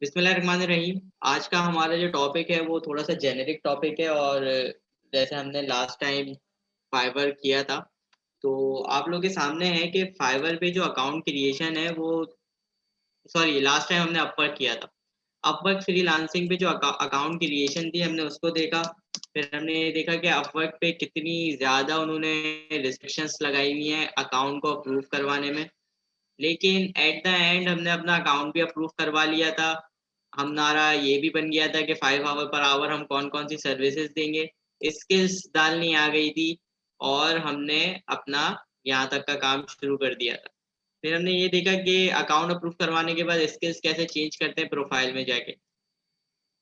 बिस्मिल्लाहिर्रहमानिर्रहीम। आज का हमारा जो टॉपिक है वो थोड़ा सा जेनेरिक टॉपिक है और जैसे हमने लास्ट टाइम फाइवर किया था, तो आप लोग के सामने है कि फाइवर पे जो अकाउंट क्रिएशन है वो, सॉरी, लास्ट टाइम हमने अपवर्क किया था। अपवर्क फ्रीलांसिंग पे जो अकाउंट क्रिएशन थी हमने उसको देखा। फिर हमने ये देखा कि अपवर्क पे कितनी ज़्यादा उन्होंने रिस्ट्रिक्शंस लगाई हुई हैं अकाउंट को अप्रूव करवाने में। लेकिन एट द एंड हमने अपना अकाउंट भी अप्रूव करवा लिया था। हमारा ये भी बन गया था कि 5 आवर पर आवर हम कौन कौन सी सर्विसेज देंगे। स्किल्स डालनी आ गई थी और हमने अपना यहाँ तक का काम शुरू कर दिया था। फिर हमने ये देखा कि अकाउंट अप्रूव करवाने के बाद स्किल्स कैसे चेंज करते हैं प्रोफाइल में जाके।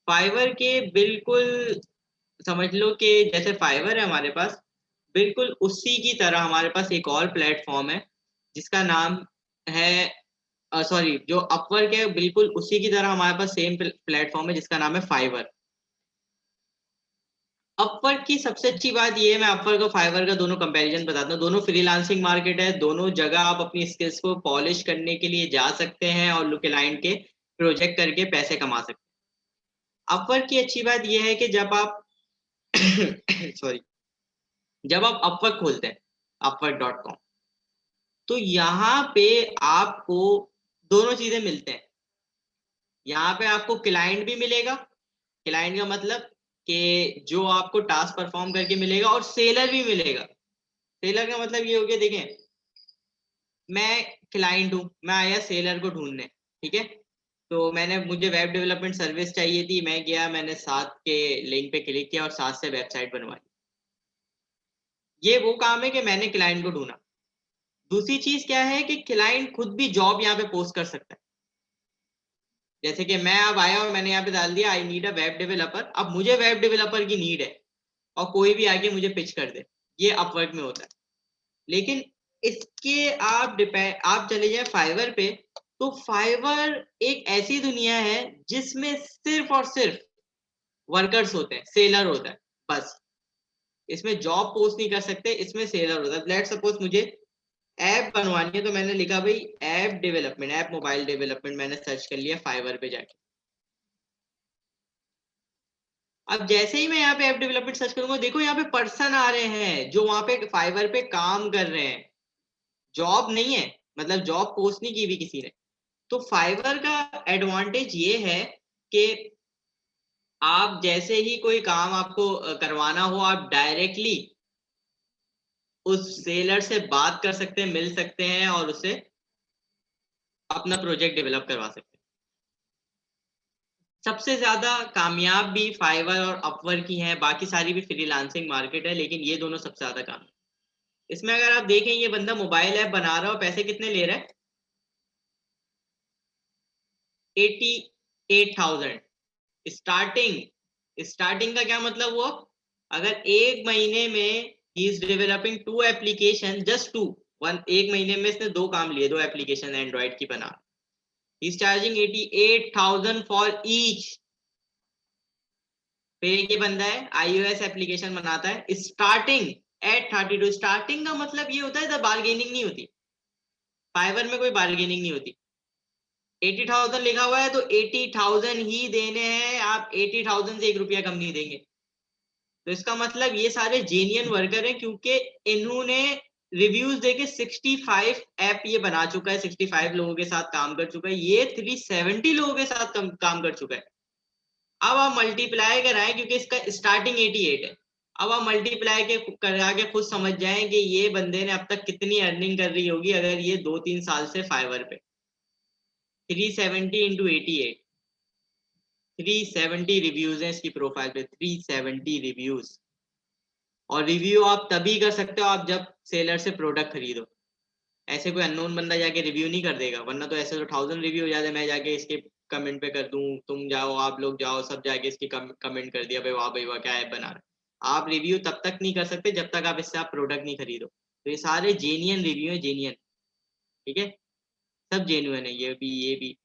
फाइवर के बिल्कुल समझ लो कि जैसे फाइवर है हमारे पास, बिल्कुल उसी की तरह हमारे पास एक और प्लेटफॉर्म है जिसका नाम है, सॉरी, जो अपवर्क है बिल्कुल उसी की तरह हमारे पास सेम प्लेटफॉर्म है जिसका नाम है फाइवर। अपवर्क की सबसे अच्छी बात ये है, मैं अपवर्क और फाइवर का दोनों कंपैरिजन बताता हूँ। दोनों फ्रीलांसिंग मार्केट है, दोनों जगह आप अपनी स्किल्स को पॉलिश करने के लिए जा सकते हैं और क्लाइंट के प्रोजेक्ट करके पैसे कमा सकते हैं। अपवर्क की अच्छी बात ये है कि जब आप सॉरी, जब आप अपवर्क खोलते हैं upwork.com, तो यहाँ पे आपको दोनों चीजें मिलते हैं। यहाँ पे आपको क्लाइंट भी मिलेगा। क्लाइंट का मतलब कि जो आपको टास्क परफॉर्म करके मिलेगा, और सेलर भी मिलेगा। सेलर का मतलब ये हो गया, देखें, मैं क्लाइंट हूँ, मैं आया सेलर को ढूंढने, ठीक है। तो मुझे वेब डेवलपमेंट सर्विस चाहिए थी, मैं गया, मैंने 7 के लिंक पे क्लिक किया और 7 से वेबसाइट बनवाई। ये वो काम है कि मैंने क्लाइंट को ढूंढा। दूसरी चीज क्या है कि क्लाइंट खुद भी जॉब यहाँ पे पोस्ट कर सकता है। जैसे कि मैं अब आया और मैंने यहाँ पे डाल दिया I need a web developer. अब मुझे वेब डेवलपर की नीड है और कोई भी आके मुझे पिच कर दे, ये अपवर्क में होता है। लेकिन इसके आप चले जाए फाइवर पे, तो फाइवर एक ऐसी दुनिया है जिसमें सिर्फ और सिर्फ वर्कर्स होते हैं, सेलर होता है बस। इसमें जॉब पोस्ट नहीं कर सकते, इसमें सेलर होता है। लेट्स सपोज मुझे ऐप बनवानी है, तो मैंने लिखा भाई app development, app mobile development, मैंने सर्च कर लिया फाइवर पे जाके। अब जैसे ही मैं यहाँ पे ऐप डेवलपमेंट सर्च करूंगा, देखो यहाँ पे पर्सन आ रहे हैं जो वहां पे फाइवर पे काम कर रहे हैं। जॉब नहीं है, मतलब जॉब पोस्ट नहीं की भी किसी ने। तो फाइवर का एडवांटेज ये है कि आप जैसे ही कोई काम आपको करवाना हो, आप डायरेक्टली उस सेलर से बात कर सकते हैं, मिल सकते हैं और उसे अपना प्रोजेक्ट डेवलप करवा सकते हैं। सबसे ज्यादा कामयाब भी फाइवर और अपवर्क ही हैं, बाकी सारी भी फ्रीलांसिंग मार्केट है, लेकिन ये दोनों सबसे ज्यादा काम। इसमें अगर आप देखें, ये बंदा मोबाइल ऐप बना रहा है और पैसे कितने ले रहा है? 88,000 स्टार्टिंग। स्टार्टिंग का क्या मतलब हुआ? अगर एक महीने में ही is developing 2 application, just two, one, एक महीने में इसने 2 काम लिए, 2 एप्लीकेशन एंड्रॉइड की बना, he is charging 88,000 for each. फिर ये बंदा है iOS एप्लीकेशन बनाता है, स्टार्टिंग एट 32। स्टार्टिंग का मतलब ये होता है जब बार्गेनिंग नहीं होती। फाइवर में कोई बार्गेनिंग नहीं होती। 80,000 लिखा हुआ है तो 80,000 ही देने हैं, आप 80,000 से 1 रुपया कम नहीं देंगे। तो इसका मतलब ये सारे जेन्युइन वर्कर हैं, क्योंकि इन्होंने रिव्यूज देके 65 ऐप ये बना चुका है, 65 लोगों के साथ काम कर चुका है, ये 370 लोगों के साथ काम कर चुका है। अब आप मल्टीप्लाई कराएं, क्योंकि इसका स्टार्टिंग 88 है। अब आप मल्टीप्लाई के करा के खुद समझ जाएं कि ये बंदे ने अब तक कितनी अर्निंग कर रही होगी, अगर ये 2-3 साल से फाइवर पे। 370 इंटू 88, 370 रिव्यूज हैं इसकी प्रोफाइल पे, 370 रिव्यूज। और रिव्यू आप तभी कर सकते हो आप जब सेलर से प्रोडक्ट खरीदो। ऐसे कोई अननोन बंदा जाके रिव्यू नहीं कर देगा, वरना तो ऐसे तो 1000 रिव्यू हो जाते, मैं जाके इसके कमेंट पे कर दूं, तुम जाओ, आप लोग जाओ, सब जाके इसकी कमेंट कर दिया, भाई वाह भाई वाह, क्या ऐप बना रहा है। आप रिव्यू तब तक नहीं कर सकते जब तक आप इससे आप प्रोडक्ट नहीं खरीदो। तो ये सारे जेन्युइन रिव्यू है, जेन्युइन, ठीक है, सब जेन्युइन है, ये भी।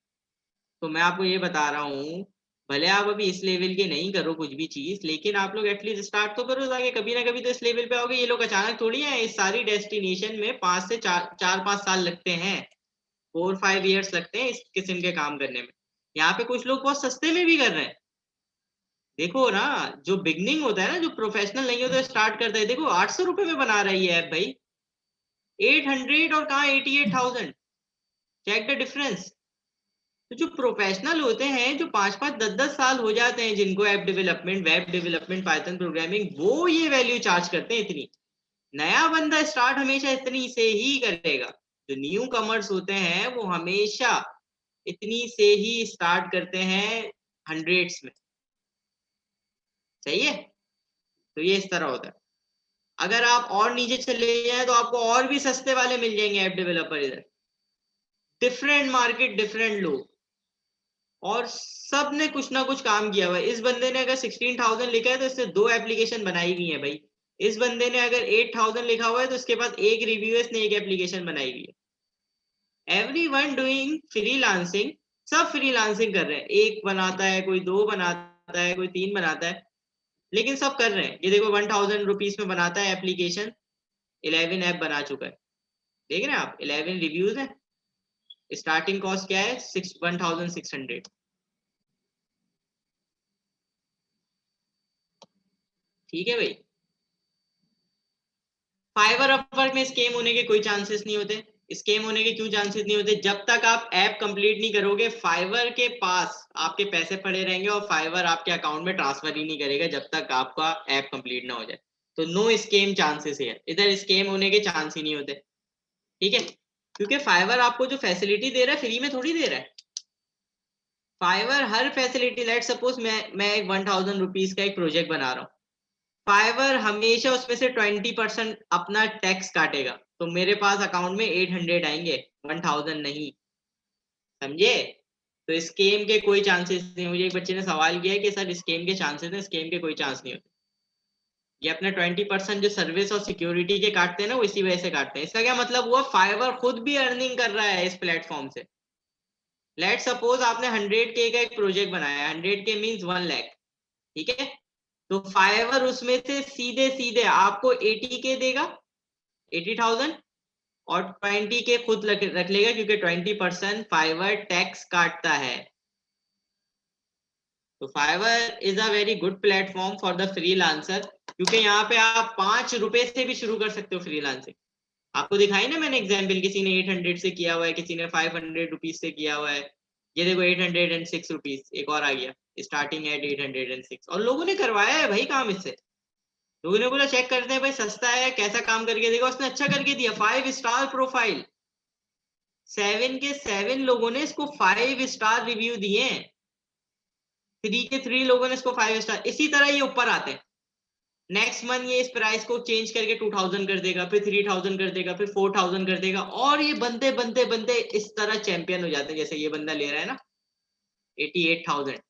तो मैं आपको ये बता रहा हूँ, भले आप अभी इस लेवल के नहीं करो कुछ भी चीज, लेकिन आप लोग एटलीस्ट स्टार्ट तो करो, ताकि कभी ना कभी तो इस लेवल पे आओगे। ये लोग अचानक थोड़ी है, इस सारी डेस्टिनेशन में 5 से 4, 4-5 साल लगते हैं, 4-5 ईयर्स लगते हैं इस किस्म के काम करने में। यहाँ पे कुछ लोग बहुत सस्ते में भी कर रहे हैं। देखो ना, जो बिगनिंग होता है ना, जो प्रोफेशनल नहीं होता स्टार्ट करता है, देखो 800 रुपए में बना रही है ऐप भाई, 800 और कहाँ 88,000। Check the difference. तो जो प्रोफेशनल होते हैं, जो 5-5 10-10 साल हो जाते हैं जिनको app development, web development, Python programming, वो ये वैल्यू चार्ज करते हैं इतनी। नया बंदा स्टार्ट हमेशा इतनी से ही करेगा। जो न्यू कमर्स होते हैं वो हमेशा इतनी से ही स्टार्ट करते हैं, हंड्रेड्स में। सही है। तो ये इस तरह होता है। अगर आप और नीचे चले जाए तो आपको और भी सस्ते वाले मिल जाएंगे ऐप डेवलपर इधर। डिफरेंट मार्केट, डिफरेंट लोग, और सब ने कुछ ना कुछ काम किया हुआ है। इस बंदे ने अगर 16,000 लिखा है तो इसने 2 एप्लीकेशन बनाई हुई है भाई। इस बंदे ने अगर 8,000 लिखा हुआ है तो उसके पास एक रिव्यू है, इसने एक एप्लीकेशन बनाई हुई है। एवरीवन डूइंग फ्रीलांसिंग, सब फ्रीलांसिंग कर रहे हैं। एक बनाता है, कोई 2 बनाता है, कोई 3 बनाता है, लेकिन सब कर रहे हैं। ये देखो 1,000 रुपीज में बनाता है एप्लीकेशन, 11 ऐप बना चुका है। देख रहे हैं आप, 11 रिव्यूज है। स्टार्टिंग कॉस्ट क्या है? 1,600। ठीक है भाई। फाइवर अपवर्क में स्कैम होने के कोई चांसेस नहीं होते। स्कैम होने के क्यों चांसेस नहीं होते? जब तक आप ऐप कंप्लीट नहीं करोगे, फाइवर के पास आपके पैसे पड़े रहेंगे और फाइवर आपके अकाउंट में ट्रांसफर ही नहीं करेगा जब तक आपका ऐप कंप्लीट ना हो जाए। तो नो स्कैम चांसेस है इधर, स्कैम होने के चांस ही नहीं होते। ठीक है, क्योंकि फाइवर आपको जो फैसिलिटी दे रहा है फ्री में थोड़ी दे रहा है। फाइवर हर फैसिलिटी, लेट सपोज मैं एक 1,000 रुपीज का एक प्रोजेक्ट बना रहा हूँ, फाइवर हमेशा उसमें से 20% अपना टैक्स काटेगा, तो मेरे पास अकाउंट में 800 आएंगे, 1,000 नहीं। समझे? तो स्कैम के कोई चांसेस नहीं। मुझे एक बच्चे ने सवाल किया है कि सर स्कैम के चांसेस है, स्कैम के कोई चांस नहीं होते। ये अपना 20% जो सर्विस और सिक्योरिटी के काटते हैं ना, वो इसी वजह से काटते हैं। इसका क्या मतलब हुआ? फाइवर खुद भी अर्निंग कर रहा है इस प्लेटफॉर्म से। लेट सपोज आपने 100K का एक प्रोजेक्ट बनाया, 100K मीन्स 1 लाख। ठीक है, तो फाइवर उसमें से सीधे सीधे आपको 80K देगा, 80,000, और 20K खुद रख लेगा, क्योंकि 20% फाइवर टैक्स काटता है। तो Fiverr is a very good platform for the freelancer, क्योंकि यहाँ पे आप 5 रुपए से भी शुरू कर सकते हो फ्रीलांसिंग। आपको दिखाई ना मैंने एग्जाम्पल, किसी ने 800 से किया हुआ है, किसी ने 500 रुपीज से किया हुआ है। ये देखो 806 रुपीज एक और आ गया, स्टार्टिंग एट 806, और लोगों ने करवाया है भाई काम इससे। लोगों ने बोला चेक करते हैं भाई सस्ता है, कैसा काम करके देगा। उसने अच्छा करके दिया, 5 स्टार प्रोफाइल। 7 के 7 लोगों ने इसको 5 स्टार रिव्यू दिए हैं। 3 के 3 लोगों ने इसको 5 स्टार। इसी तरह ये ऊपर आते हैं। नेक्स्ट मंथ ये इस प्राइस को चेंज करके 2,000 कर देगा, फिर 3,000 कर देगा, फिर 4,000 कर देगा, और ये बंदे बंदे बंदे इस तरह चैंपियन हो जाते हैं। जैसे ये बंदा ले रहा है ना 88,000।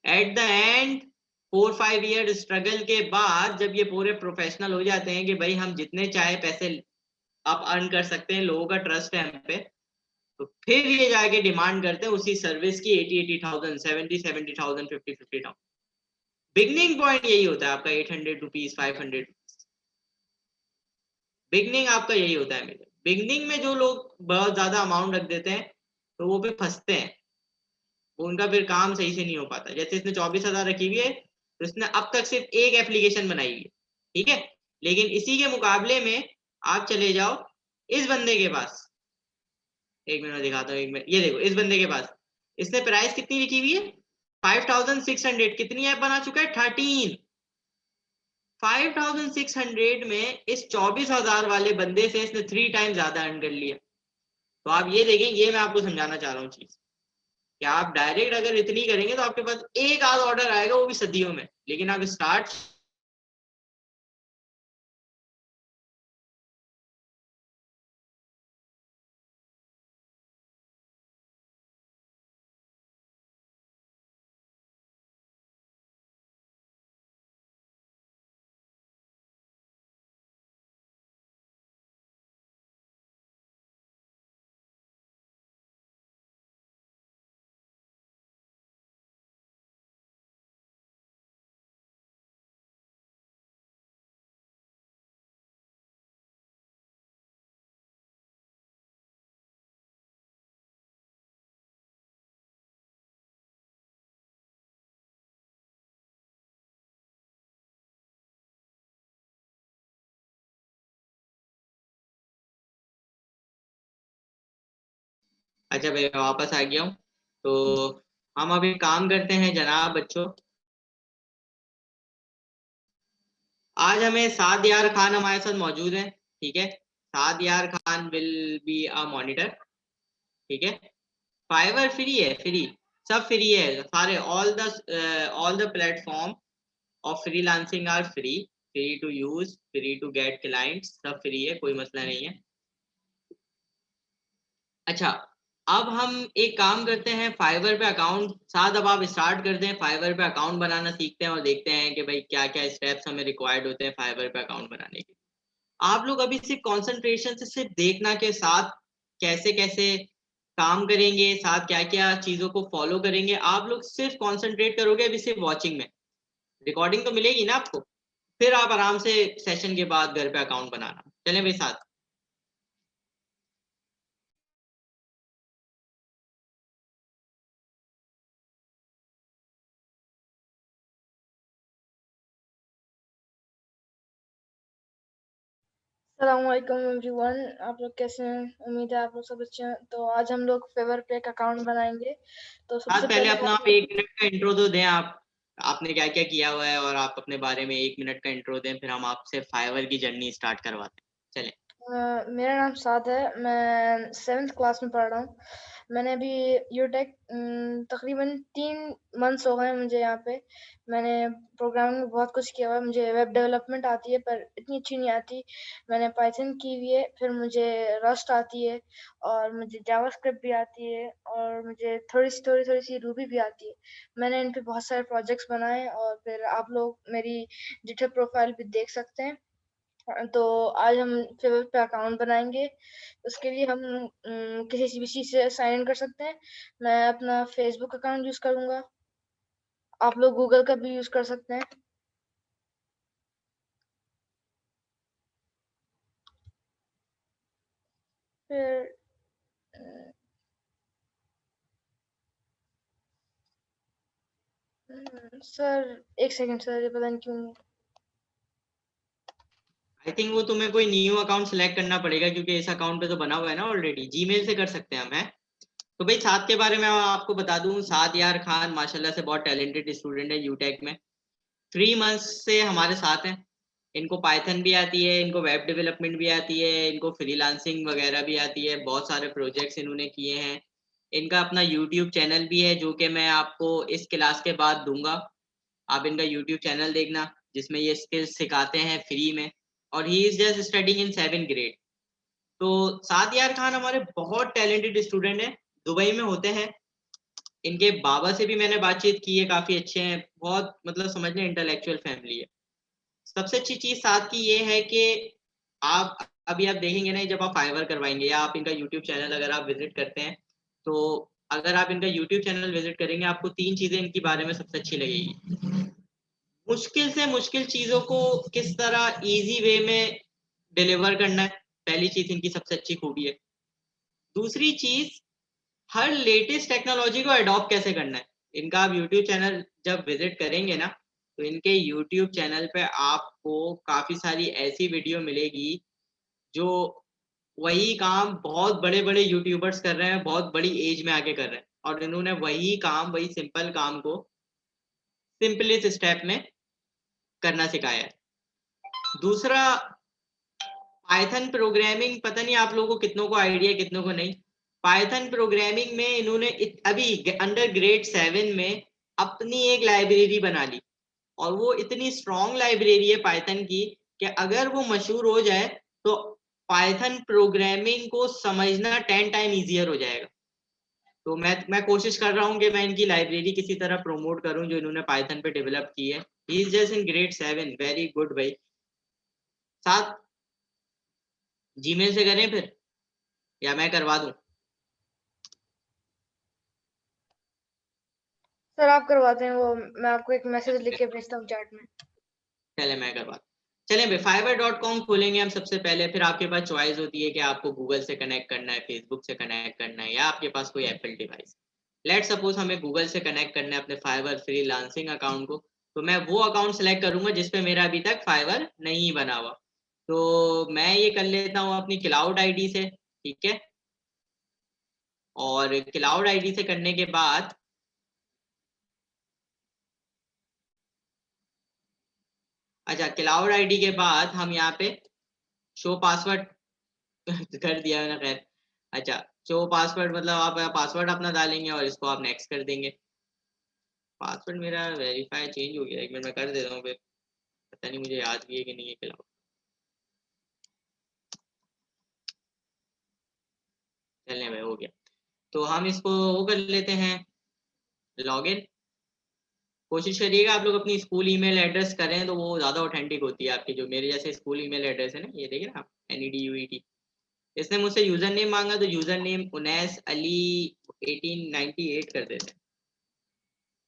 At the end 4-5 year struggle के बाद जब ये पूरे प्रोफेशनल हो जाते हैं कि भाई हम जितने चाहे पैसे आप अर्न कर सकते हैं, लोगों का ट्रस्ट है हम पे, तो फिर ये जाके डिमांड करते हैं उसी सर्विस की 80,000, 70,000, 50,000। बिगनिंग पॉइंट यही होता है आपका, 800 रुपीज, 500। बिगनिंग आपका यही होता है मेरे। बिगनिंग में जो लोग बहुत ज्यादा अमाउंट रख देते हैं तो वो फिर फंसते हैं, वो उनका फिर काम सही से नहीं हो पाता। जैसे इसने 24,000 रखी हुई है, तो इसने अब तक सिर्फ एक एप्लीकेशन बनाई हुई है। ठीक है, लेकिन इसी के मुकाबले में आप चले जाओ इस बंदे के पास, एक मिनट दिखाता हूँ, एक मिनट। ये देखो इस बंदे के पास इसने प्राइस कितनी लिखी हुई है? 5,600। कितनी ऐप बना चुका है? 13। 5,600 में इस 24,000 वाले बंदे से इसने 3 टाइम ज्यादा अर्न कर लिया। तो आप ये देखें, ये मैं आपको समझाना चाह रहा हूँ चीज, कि आप डायरेक्ट अगर इतनी करेंगे तो आपके पास एक आध ऑर्डर आएगा, वो भी सदियों में। लेकिन आप स्टार्ट अच्छा भाई मैं वापस आ गया हूँ। तो हम अभी काम करते हैं जनाब बच्चों। आज हमें साद यार खान हमारे साथ मौजूद हैं, ठीक है। Saad Yar Khan will be a monitor, ठीक है। फाइवर फ्री है, फ्री, सब फ्री है सारे, all the platform of freelancing are free, free to use, free to get clients, सब फ्री है, कोई मसला नहीं है। अच्छा, अब हम एक काम करते हैं, फाइवर पे अकाउंट साथ अब आप स्टार्ट करते हैं, फाइवर पे अकाउंट बनाना सीखते हैं और देखते हैं कि भाई क्या क्या स्टेप्स हमें रिक्वायर्ड होते हैं फाइवर पे अकाउंट बनाने के। आप लोग अभी सिर्फ कंसंट्रेशन से सिर्फ देखना के साथ कैसे कैसे काम करेंगे, साथ क्या क्या चीजों को फॉलो करेंगे, आप लोग सिर्फ कंसंट्रेट करोगे अभी सिर्फ वॉचिंग में। रिकॉर्डिंग तो मिलेगी ना आपको, फिर आप आराम से सेशन के बाद घर पे अकाउंट बनाना। चलें भाई साथ। अस्सलामुअलैकुम एवरीवन, आप लोग कैसे हैं? उम्मीद है आप लोग सब अच्छे हैं। तो आज हम लोग फेवर पे एक अकाउंट बनाएंगे। तो साथ सबसे पहले पहले अपना आप आप 1 मिनट का इंट्रो तो दें आप, आपने क्या क्या किया हुआ है और आप अपने बारे में 1 मिनट का इंट्रो दें, फिर हम आपसे फाइवर की जर्नी स्टार्ट करवाते हैं। चलें। मेरा नाम साद है, मैं 7th क्लास में पढ़ रहा हूँ। मैंने अभी यूटेक तकरीबन 3 मंथ्स हो गए हैं मुझे यहाँ पे। मैंने प्रोग्रामिंग में बहुत कुछ किया हुआ है। मुझे वेब डेवलपमेंट आती है पर इतनी अच्छी नहीं आती। मैंने पाइथन की हुई है, फिर मुझे रस्ट आती है और मुझे जावास्क्रिप्ट भी आती है और मुझे थोड़ी सी रूबी भी आती है। मैंने इन पे बहुत सारे प्रोजेक्ट्स बनाए हैं और फिर आप लोग मेरी गिटहब प्रोफाइल भी देख सकते हैं। तो आज हम फेवर पे अकाउंट बनाएंगे। उसके लिए हम किसी भी चीज़ से साइन इन कर सकते हैं। मैं अपना फेसबुक अकाउंट यूज़ करूँगा। आप लोग गूगल का भी यूज़ कर सकते हैं। फिर सर एक सेकंड सर, ये पता नहीं क्यों आई थिंक वो तुम्हें कोई न्यू अकाउंट सेलेक्ट करना पड़ेगा क्योंकि इस अकाउंट पे तो बना हुआ है ना ऑलरेडी, जीमेल से कर सकते हैं हम, है। तो भाई साद के बारे में आपको बता दूं, साद यार खान माशाल्लाह से बहुत टैलेंटेड स्टूडेंट है यूटेक में। 3 मंथ्स से हमारे साथ हैं। इनको पाइथन भी आती है, इनको वेब डेवलपमेंट भी आती है, इनको फ्रीलांसिंग वगैरह भी आती है, बहुत सारे प्रोजेक्ट्स इन्होंने किए हैं। इनका अपना यूट्यूब चैनल भी है जो कि मैं आपको इस क्लास के बाद दूंगा। आप इनका यूट्यूब चैनल देखना जिसमें ये स्किल्स सिखाते हैं फ्री में। और he is just studying in 7th grade. तो साद यार खान हमारे बहुत टैलेंटेड स्टूडेंट हैं, दुबई में होते हैं। इनके बाबा से भी मैंने बातचीत की है, काफी अच्छे हैं, बहुत मतलब समझ लें इंटेलेक्चुअल फैमिली है। सबसे अच्छी चीज साथ की ये है कि आप अभी आप देखेंगे ना जब आप फाइवर करवाएंगे या आप इनका यूट्यूब चैनल अगर आप विजिट करते हैं, तो अगर आप इनका यूट्यूब चैनल विजिट करेंगे आपको 3 चीजें इनके बारे में सबसे अच्छी लगेगी। मुश्किल से मुश्किल चीजों को किस तरह इजी वे में डिलीवर करना है, पहली चीज इनकी सबसे अच्छी खूबी है। दूसरी चीज, हर लेटेस्ट टेक्नोलॉजी को अडॉप्ट कैसे करना है। इनका आप यूट्यूब चैनल जब विजिट करेंगे ना, तो इनके यूट्यूब चैनल पे आपको काफी सारी ऐसी वीडियो मिलेगी जो वही काम बहुत बड़े बड़े यूट्यूबर्स कर रहे हैं, बहुत बड़ी एज में आके कर रहे हैं, और इन्होंने वही काम, वही सिंपल काम को सिंपलेस्ट स्टेप में करना सिखाया है। दूसरा, पाइथन प्रोग्रामिंग, पता नहीं आप लोगों को कितनों को आइडिया कितनों को नहीं। पाइथन प्रोग्रामिंग में इन्होंने अभी अंडर ग्रेड 7 में अपनी एक लाइब्रेरी बना ली, और वो इतनी स्ट्रॉन्ग लाइब्रेरी है पाइथन की कि अगर वो मशहूर हो जाए तो पाइथन प्रोग्रामिंग को समझना 10 टाइम ईजियर हो जाएगा। तो मैं कोशिश कर रहा हूँ कि मैं इनकी लाइब्रेरी किसी तरह प्रमोट करूँ जो इन्होंने पाइथन पे डेवलप की है। He is just in grade 7, very good भाई। साथ जीमेल से करें फिर या मैं करवा दूं? सर आप करवाते हैं वो। मैं आपको एक मैसेज लिख के भेजता हूँ चैट में। चले मैं करवा। चले भाई fiverr.com खोलेंगे हम सबसे पहले, फिर आपके पास चॉइस होती है कि आपको गूगल से कनेक्ट करना है, फेसबुक से कनेक्ट करना है, या आपके पास कोई एप्पल डिवाइस। लेट सपोज हमें गूगल से कनेक्ट करना है अपने फाइवर फ्रीलांसिंग अकाउंट को। तो मैं वो अकाउंट सेलेक्ट करूंगा जिसपे मेरा अभी तक फाइवर नहीं बना हुआ। तो मैं ये कर लेता हूँ अपनी क्लाउड आईडी से, ठीक है। और क्लाउड आईडी से करने के बाद अच्छा, क्लाउड आईडी के बाद हम यहाँ पे शो पासवर्ड कर दिया मैंने, खैर। अच्छा, शो पासवर्ड मतलब आप पासवर्ड अपना डालेंगे और इसको आप नेक्स्ट कर देंगे। पासवर्ड मेरा वेरीफाई चेंज हो गया, एक मिनट में कर देता हूँ फिर, पता नहीं मुझे याद भी है कि नहीं है क्लाउड। चलने भाई, हो गया। तो हम इसको वो कर लेते हैं, लॉगिन। कोशिश करिएगा आप लोग अपनी स्कूल ईमेल एड्रेस करें तो वो ज़्यादा ऑथेंटिक होती है आपकी, जो मेरे जैसे स्कूल ईमेल एड्रेस है ना, ये देखिए ना आप, NEDUET। इसने मुझसे यूज़र नेम मांगा तो यूज़र नेम उनैस अली 1898 कर देते हैं।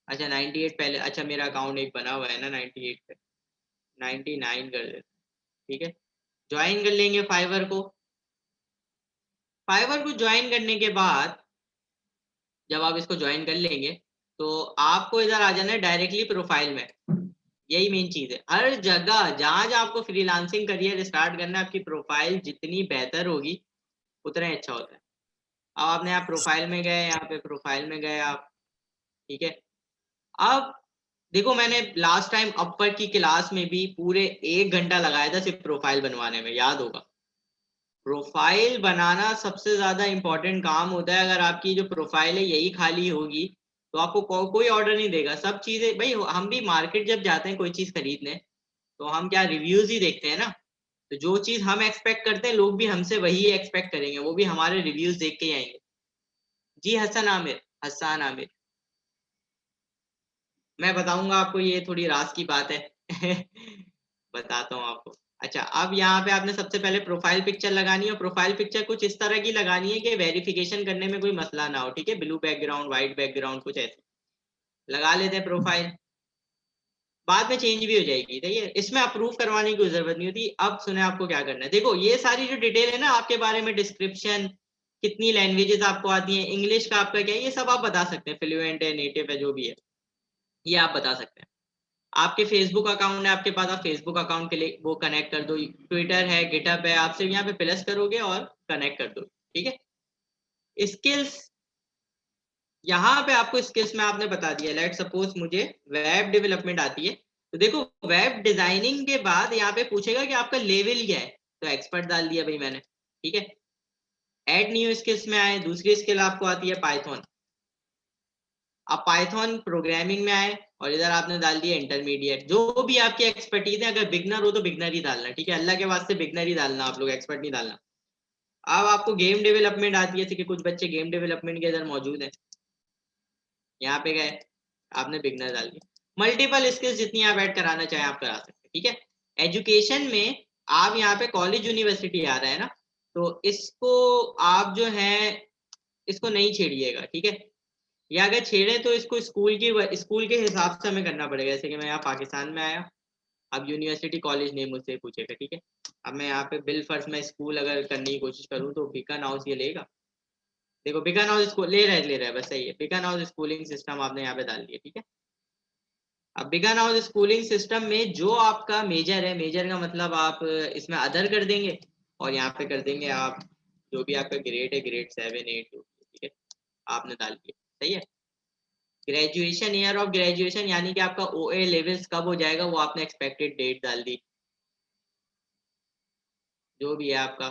अच्छा 98 पहले, अच्छा मेरा अकाउंट एक बना हुआ है ना 98 पे, 99 कर देते हैं, ठीक है। ज्वाइन कर लेंगे फाइवर को। फाइवर को ज्वाइन करने के बाद जब आप इसको ज्वाइन कर लेंगे तो आपको इधर आ जाना है डायरेक्टली प्रोफाइल में। यही मेन चीज है, हर जगह जहां जहां आपको फ्रीलांसिंग करियर स्टार्ट करना है, आपकी प्रोफाइल जितनी बेहतर होगी उतना ही अच्छा होता है। अब आपने यहाँ प्रोफाइल में गए, यहाँ पे प्रोफाइल में गए आप, ठीक है। अब देखो, मैंने लास्ट टाइम अपर की क्लास में भी पूरे 1 घंटा लगाया था सिर्फ प्रोफाइल बनवाने में, याद होगा। प्रोफाइल बनाना सबसे ज्यादा इंपॉर्टेंट काम होता है। अगर आपकी जो प्रोफाइल है यही खाली होगी तो आपको कोई ऑर्डर नहीं देगा। सब चीजें भाई, हम भी मार्केट जब जाते हैं कोई चीज खरीदने तो हम क्या रिव्यूज ही देखते हैं ना। तो जो चीज हम एक्सपेक्ट करते हैं लोग भी हमसे वही एक्सपेक्ट करेंगे, वो भी हमारे रिव्यूज देख के ही आएंगे। जी हसन आमिर, हसान आमिर, मैं बताऊंगा आपको, ये थोड़ी राज की बात है। बताता हूँ आपको। अच्छा, अब यहाँ पे आपने सबसे पहले प्रोफाइल पिक्चर लगानी है, और प्रोफाइल पिक्चर कुछ इस तरह की लगानी है कि वेरिफिकेशन करने में कोई मसला ना हो, ठीक है। ब्लू बैकग्राउंड, व्हाइट बैकग्राउंड, कुछ ऐसे लगा लेते हैं प्रोफाइल। बाद में चेंज भी हो जाएगी, ठीक है, इसमें अप्रूव करवाने की कोई जरूरत नहीं होती। अब सुने आपको क्या करना है। देखो, ये सारी जो डिटेल है ना आपके बारे में, डिस्क्रिप्शन, कितनी लैंग्वेजेस आपको आती हैं, इंग्लिश का आपका क्या है, ये सब आप बता सकते हैं, फ्लुएंट है, नेटिव है, जो भी है ये आप बता सकते हैं। आपके फेसबुक अकाउंट है आपके पास, आप फेसबुक अकाउंट के लिए वो कनेक्ट कर दो। ट्विटर है, गिटअप है, आप सिर्फ यहाँ पे प्लस करोगे और कनेक्ट कर दो, ठीक है। स्किल्स, यहाँ पे आपको स्किल्स में आपने बता दिया। लेट सपोज मुझे वेब डेवलपमेंट आती है, तो देखो वेब डिजाइनिंग के बाद यहाँ पे पूछेगा कि आपका लेवल क्या है, तो एक्सपर्ट डाल दिया भाई मैंने, ठीक है। ऐड न्यू स्किल्स में आए, दूसरी स्किल आपको आती है पाइथन। आप पाइथन प्रोग्रामिंग में आए और इधर आपने डाल दिया इंटरमीडिएट। जो भी आपकी एक्सपर्टीज है, अगर बिगनर हो तो बिगनर ही डालना, ठीक है। अल्लाह के वास्ते बिगनर ही डालना, आप लोग एक्सपर्ट नहीं डालना। अब आपको गेम डेवलपमेंट आती है, ठीक है, कुछ बच्चे गेम डेवलपमेंट के इधर मौजूद है, यहाँ पे गए, आपने बिगनर डाल दिया। मल्टीपल स्किल्स जितनी आप ऐड कराना चाहें आप करा सकते हैं, ठीक है। एजुकेशन में आप यहाँ पे कॉलेज यूनिवर्सिटी आ रहा है ना, तो इसको आप जो है इसको नहीं छेड़िएगा, ठीक है। या अगर छेड़े तो इसको स्कूल के हिसाब से हमें करना पड़ेगा। जैसे कि मैं यहाँ पाकिस्तान में आया, अब यूनिवर्सिटी कॉलेज नेम मुझसे पूछेगा, ठीक है। अब मैं यहाँ पे बिल फर्स्ट में स्कूल अगर करने की कोशिश करूँ तो बीकन हाउस ये लेगा। देखो बीकन हाउस स्कूल ले रहा है, बस सही है। बीकन हाउस स्कूलिंग सिस्टम आपने यहाँ पे डाल दिया, ठीक है। अब बीकन हाउस स्कूलिंग सिस्टम में जो आपका मेजर है, मेजर का मतलब आप इसमें अदर कर देंगे और यहाँ पे कर देंगे आप जो भी आपका ग्रेड है, ग्रेड 7 8, ठीक है, आपने डाल दिया, सही है। ग्रेजुएशन, ईयर ऑफ ग्रेजुएशन यानी कि आपका OA लेवल्स कब हो जाएगा वो आपने एक्सपेक्टेड डेट डाल दी, जो भी है आपका,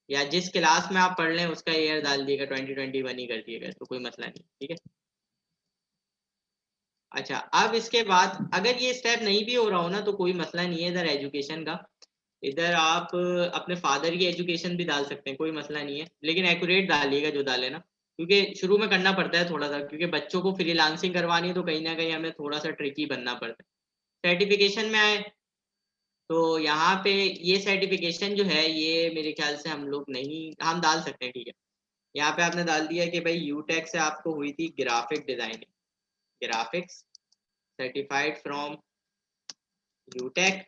या जिस क्लास में आप पढ़ रहे हैं उसका ईयर डाल दिएगा, 2021 ही कर दिएगा, तो कोई मसला नहीं, ठीक है। अच्छा, अब इसके बाद अगर ये स्टेप नहीं भी हो रहा हो ना तो कोई मसला नहीं है, इधर एजुकेशन का, इधर आप अपने फादर की एजुकेशन भी डाल सकते हैं, कोई मसला नहीं है, लेकिन एक्यूरेट डालिएगा जो डाले ना, क्योंकि शुरू में करना पड़ता है थोड़ा सा, क्योंकि बच्चों को फ्रीलांसिंग करवानी है तो कहीं ना कहीं हमें थोड़ा सा ट्रिकी बनना पड़ता है। सर्टिफिकेशन में आए तो यहाँ पे ये सर्टिफिकेशन जो है ये मेरे ख्याल से हम लोग नहीं, हम डाल सकते हैं, ठीक है। यहाँ पे आपने डाल दिया कि भाई यूटेक से आपको हुई थी graphic designing, graphics certified from UTech,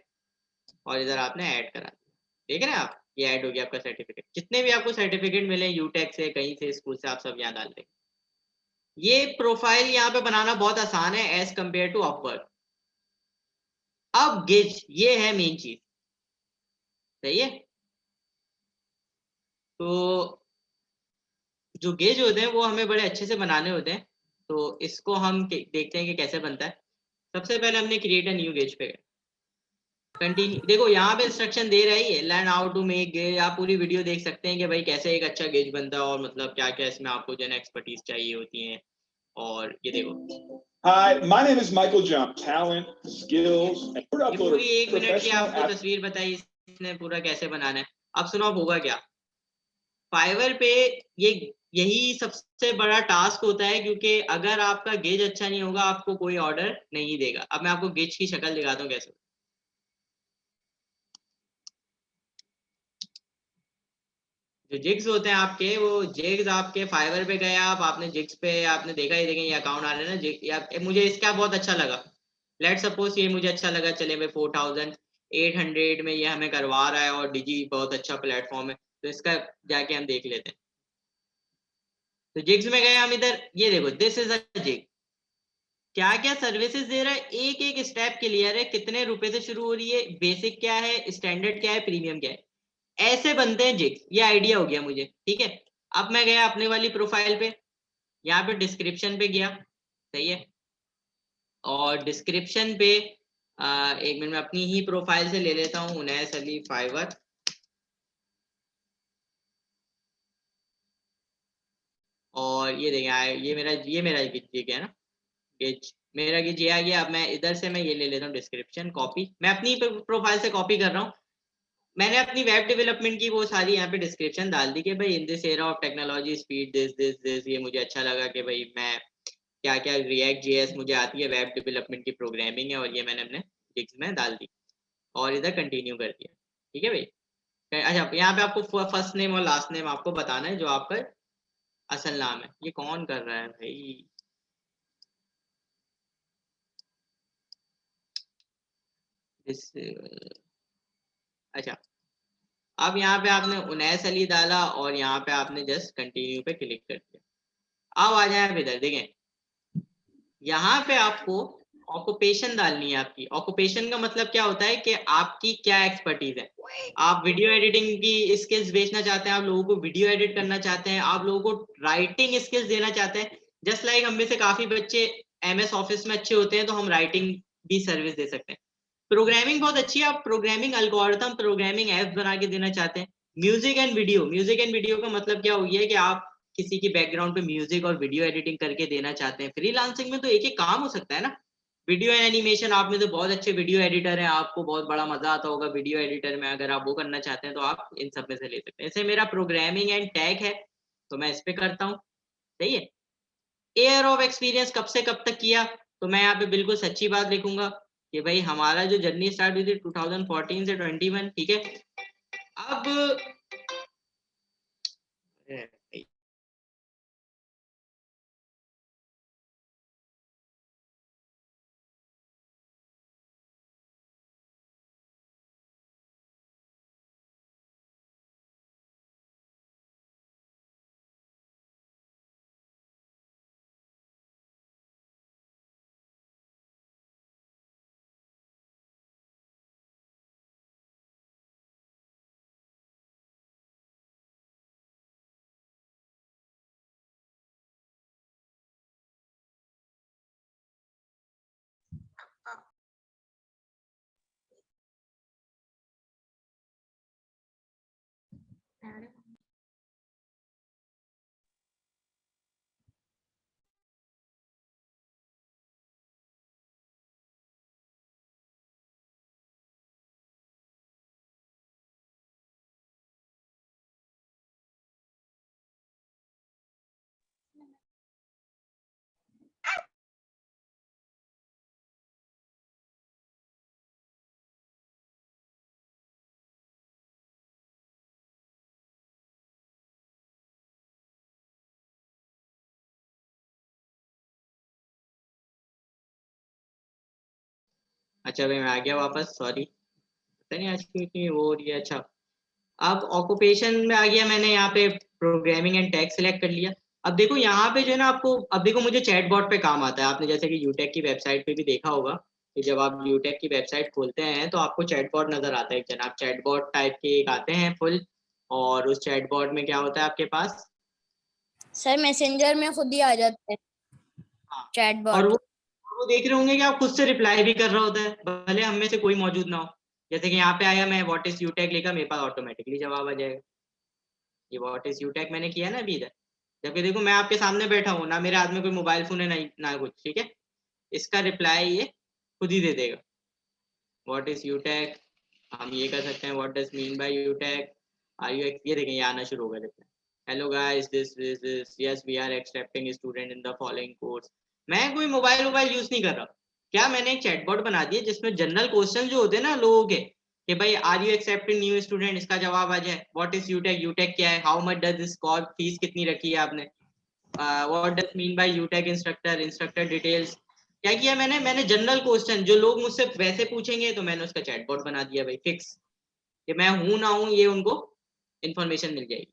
और इधर आपने ऐड करा दिया, देख रहे हैं आप, ये ऐड हो गया आपका सर्टिफिकेट। जितने भी आपको सर्टिफिकेट मिले यूटेक से, कहीं से, स्कूल से, आप सब यहाँ डाल देंगे। ये प्रोफाइल यहाँ पे बनाना बहुत आसान है एज कंपेयर टू अपवर्क। अब गिज, ये है मेन चीज, सही है। तो जो गेज होते हैं वो हमें बड़े अच्छे से बनाने होते हैं। तो इसको हम देखते हैं कि कैसे बनता है। सबसे पहले हमने क्रिएट अ न्यू गेज पे कंटिन्यू, देखो यहाँ पे इंस्ट्रक्शन दे रहा ही है, लर्न हाउ टू मेक गेज। आप पूरी वीडियो देख सकते हैं कि भाई कैसे एक अच्छा गेज बनता है और मतलब क्या क्या इसमें आपको जो है एक्सपर्टीज चाहिए होती है। और ये देखो, Hi, my name is Michael Jump. Talent, skills, and we're ये पूरी uploading 1 मिनट की professional आपको तस्वीर बताई इसने पूरा कैसे बनाना है। अब सुनो अब होगा क्या। फाइवर पे ये यही सबसे बड़ा टास्क होता है, क्योंकि अगर आपका गेज अच्छा नहीं होगा आपको कोई ऑर्डर नहीं देगा। अब मैं आपको गेज की शक्ल दिखाता हूँ कैसे। जो जिग्स होते हैं आपके, वो जिग्स आपके फाइवर पे गए आप, आपने जिग्स पे आपने देखा ही, देखें ये अकाउंट आ रहे हैं ना या मुझे इसका बहुत अच्छा लगा। लेट सपोज ये मुझे अच्छा लगा, चले भाई 4800 में ये हमें करवा रहा है और डिजी बहुत अच्छा प्लेटफॉर्म है, तो इसका जाके हम देख लेते हैं। तो जिग्स में गए हम, इधर ये देखो दिस इज अ जिग। क्या क्या सर्विसेज दे रहा है, एक एक स्टेप क्लियर है, कितने रुपए से शुरू हो रही है, बेसिक क्या है, स्टैंडर्ड क्या है, प्रीमियम क्या है। ऐसे बनते हैं जिग्स, ये आइडिया हो गया मुझे, ठीक है। अब मैं गया अपने वाली प्रोफाइल पे, यहाँ पे डिस्क्रिप्शन पे गया, सही है। और डिस्क्रिप्शन पे 1 मिनट में अपनी ही प्रोफाइल से ले लेता हूँ, उनैस अली फाइवर। और ये देखें ये मेरा गिज है ना, गिज मेरा गिज ये आ गया। अब मैं इधर से मैं ये ले लेता हूँ डिस्क्रिप्शन, कॉपी, मैं अपनी प्रोफाइल से कॉपी कर रहा हूँ। मैंने अपनी वेब डेवलपमेंट की वो सारी यहाँ पे डिस्क्रिप्शन डाल दी कि भाई in this era of technology speed this this this. ये मुझे अच्छा लगा कि भाई मैं क्या क्या रिएक्ट जेएस मुझे आती है, वेब डेवलपमेंट की प्रोग्रामिंग है, और ये मैंने अपने जिग्स में डाल दी और इधर कंटिन्यू कर दिया, ठीक है भाई। अच्छा यहाँ पे आपको फर्स्ट नेम और लास्ट नेम आपको बताना है, जो आपका असल नाम है। ये कौन कर रहा है भाई, इस अच्छा। अब यहाँ पे आपने उनैस अली डाला और यहाँ पे आपने जस्ट कंटिन्यू पे क्लिक कर दिया। अब आ जाए आप इधर देखें, यहाँ पे आपको ऑक्यूपेशन डालनी है आपकी। ऑक्यूपेशन का मतलब क्या होता है कि आपकी क्या एक्सपर्टीज है। आप वीडियो एडिटिंग की स्किल्स बेचना चाहते हैं, आप लोगों को वीडियो एडिट करना चाहते हैं, आप लोगों को राइटिंग स्किल्स देना चाहते हैं। जस्ट लाइक हम में से काफी बच्चे एमएस ऑफिस में अच्छे होते हैं, तो हम राइटिंग भी सर्विस दे सकते हैं। प्रोग्रामिंग बहुत अच्छी है, आप प्रोग्रामिंग एल्गोरिथम, प्रोग्रामिंग ऐप बना के देना चाहते हैं। म्यूजिक एंड वीडियो का मतलब क्या हो गया है कि आप किसी की बैकग्राउंड पे म्यूजिक और वीडियो एडिटिंग करके देना चाहते हैं। फ्रीलांसिंग में तो एक एक काम हो सकता है ना। वीडियो एंड एनिमेशन, आप में तो बहुत अच्छे वीडियो एडिटर हैं, आपको बहुत बड़ा मजा आता होगा वीडियो एडिटर में, अगर आप वो करना चाहते हैं तो आप इन सब में से ले सकते हैं। जैसे मेरा प्रोग्रामिंग एंड टैग है तो मैं इस पे करता हूँ, सही है। एयर ऑफ एक्सपीरियंस कब से कब तक किया, तो मैं यहाँ पे बिल्कुल सच्ची बात लिखूंगा कि भाई हमारा जो जर्नी स्टार्ट हुई थी 2014 से 21, ठीक है। अब अच्छा भाई मैं आ गया वापस, सॉरी पता नहीं आज क्यों वो हो रही है। अच्छा अब ऑक्यूपेशन में आ गया, मैंने यहाँ पे प्रोग्रामिंग एंड टैग सेलेक्ट कर लिया। अब देखो यहाँ पे जो है ना आपको, अब देखो मुझे चैटबॉट पे काम आता है। आपने जैसे कि यूटेक की वेबसाइट पे भी देखा होगा कि जब आप यूटेक की वेबसाइट खोलते हैं तो आपको चैटबॉट नजर आता है। जनाब चैटबॉट टाइप के एक आते हैं फुल, और उस चैटबॉट में क्या होता है आपके पास, सर मैसेंजर में खुद ही आ जाते हैं हाँ, चैट और बॉट। वो देख रहे होंगे कि आप खुद से रिप्लाई भी कर रहा होता है, भले हम में से कोई मौजूद ना हो। जैसे कि यहाँ पे आया, मैं व्हाट इज यूटेक लिखा, मेरे पास ऑटोमेटिकली जवाब आ जाएगा। ये व्हाट इज यूटेक मैंने किया ना अभी इधर, जबकि देखो मैं आपके सामने बैठा हूँ ना, मेरे हाथ में कोई मोबाइल फोन है ना कुछ, ठीक है। इसका रिप्लाई ये खुद ही दे देगा, व्हाट इज यूटेक। हम ये कर सकते हैं, what does mean by you take, are you, ये देखें ये आना शुरू होगा रिप्लाई। Hello guys, this yes we are accepting student in the following course. मैं कोई मोबाइल यूज नहीं कर रहा। क्या मैंने एक चैटबॉट बना दिया जिसमें जनरल क्वेश्चन जो होते हैं ना लोगों के, कि भाई are you accepting new student, इसका जवाब आ जाए। व्हाट इज यूटेक, यूटेक क्या है, how much does this cost, fees कितनी रखी है आपने। What does mean by यूटेक instructor, instructor details. क्या किया मैंने जनरल क्वेश्चन जो लोग मुझसे वैसे पूछेंगे, तो मैंने उसका चैटबॉट बना दिया भाई फिक्स, कि मैं हूं ना हूं ये उनको इन्फॉर्मेशन मिल जाएगी।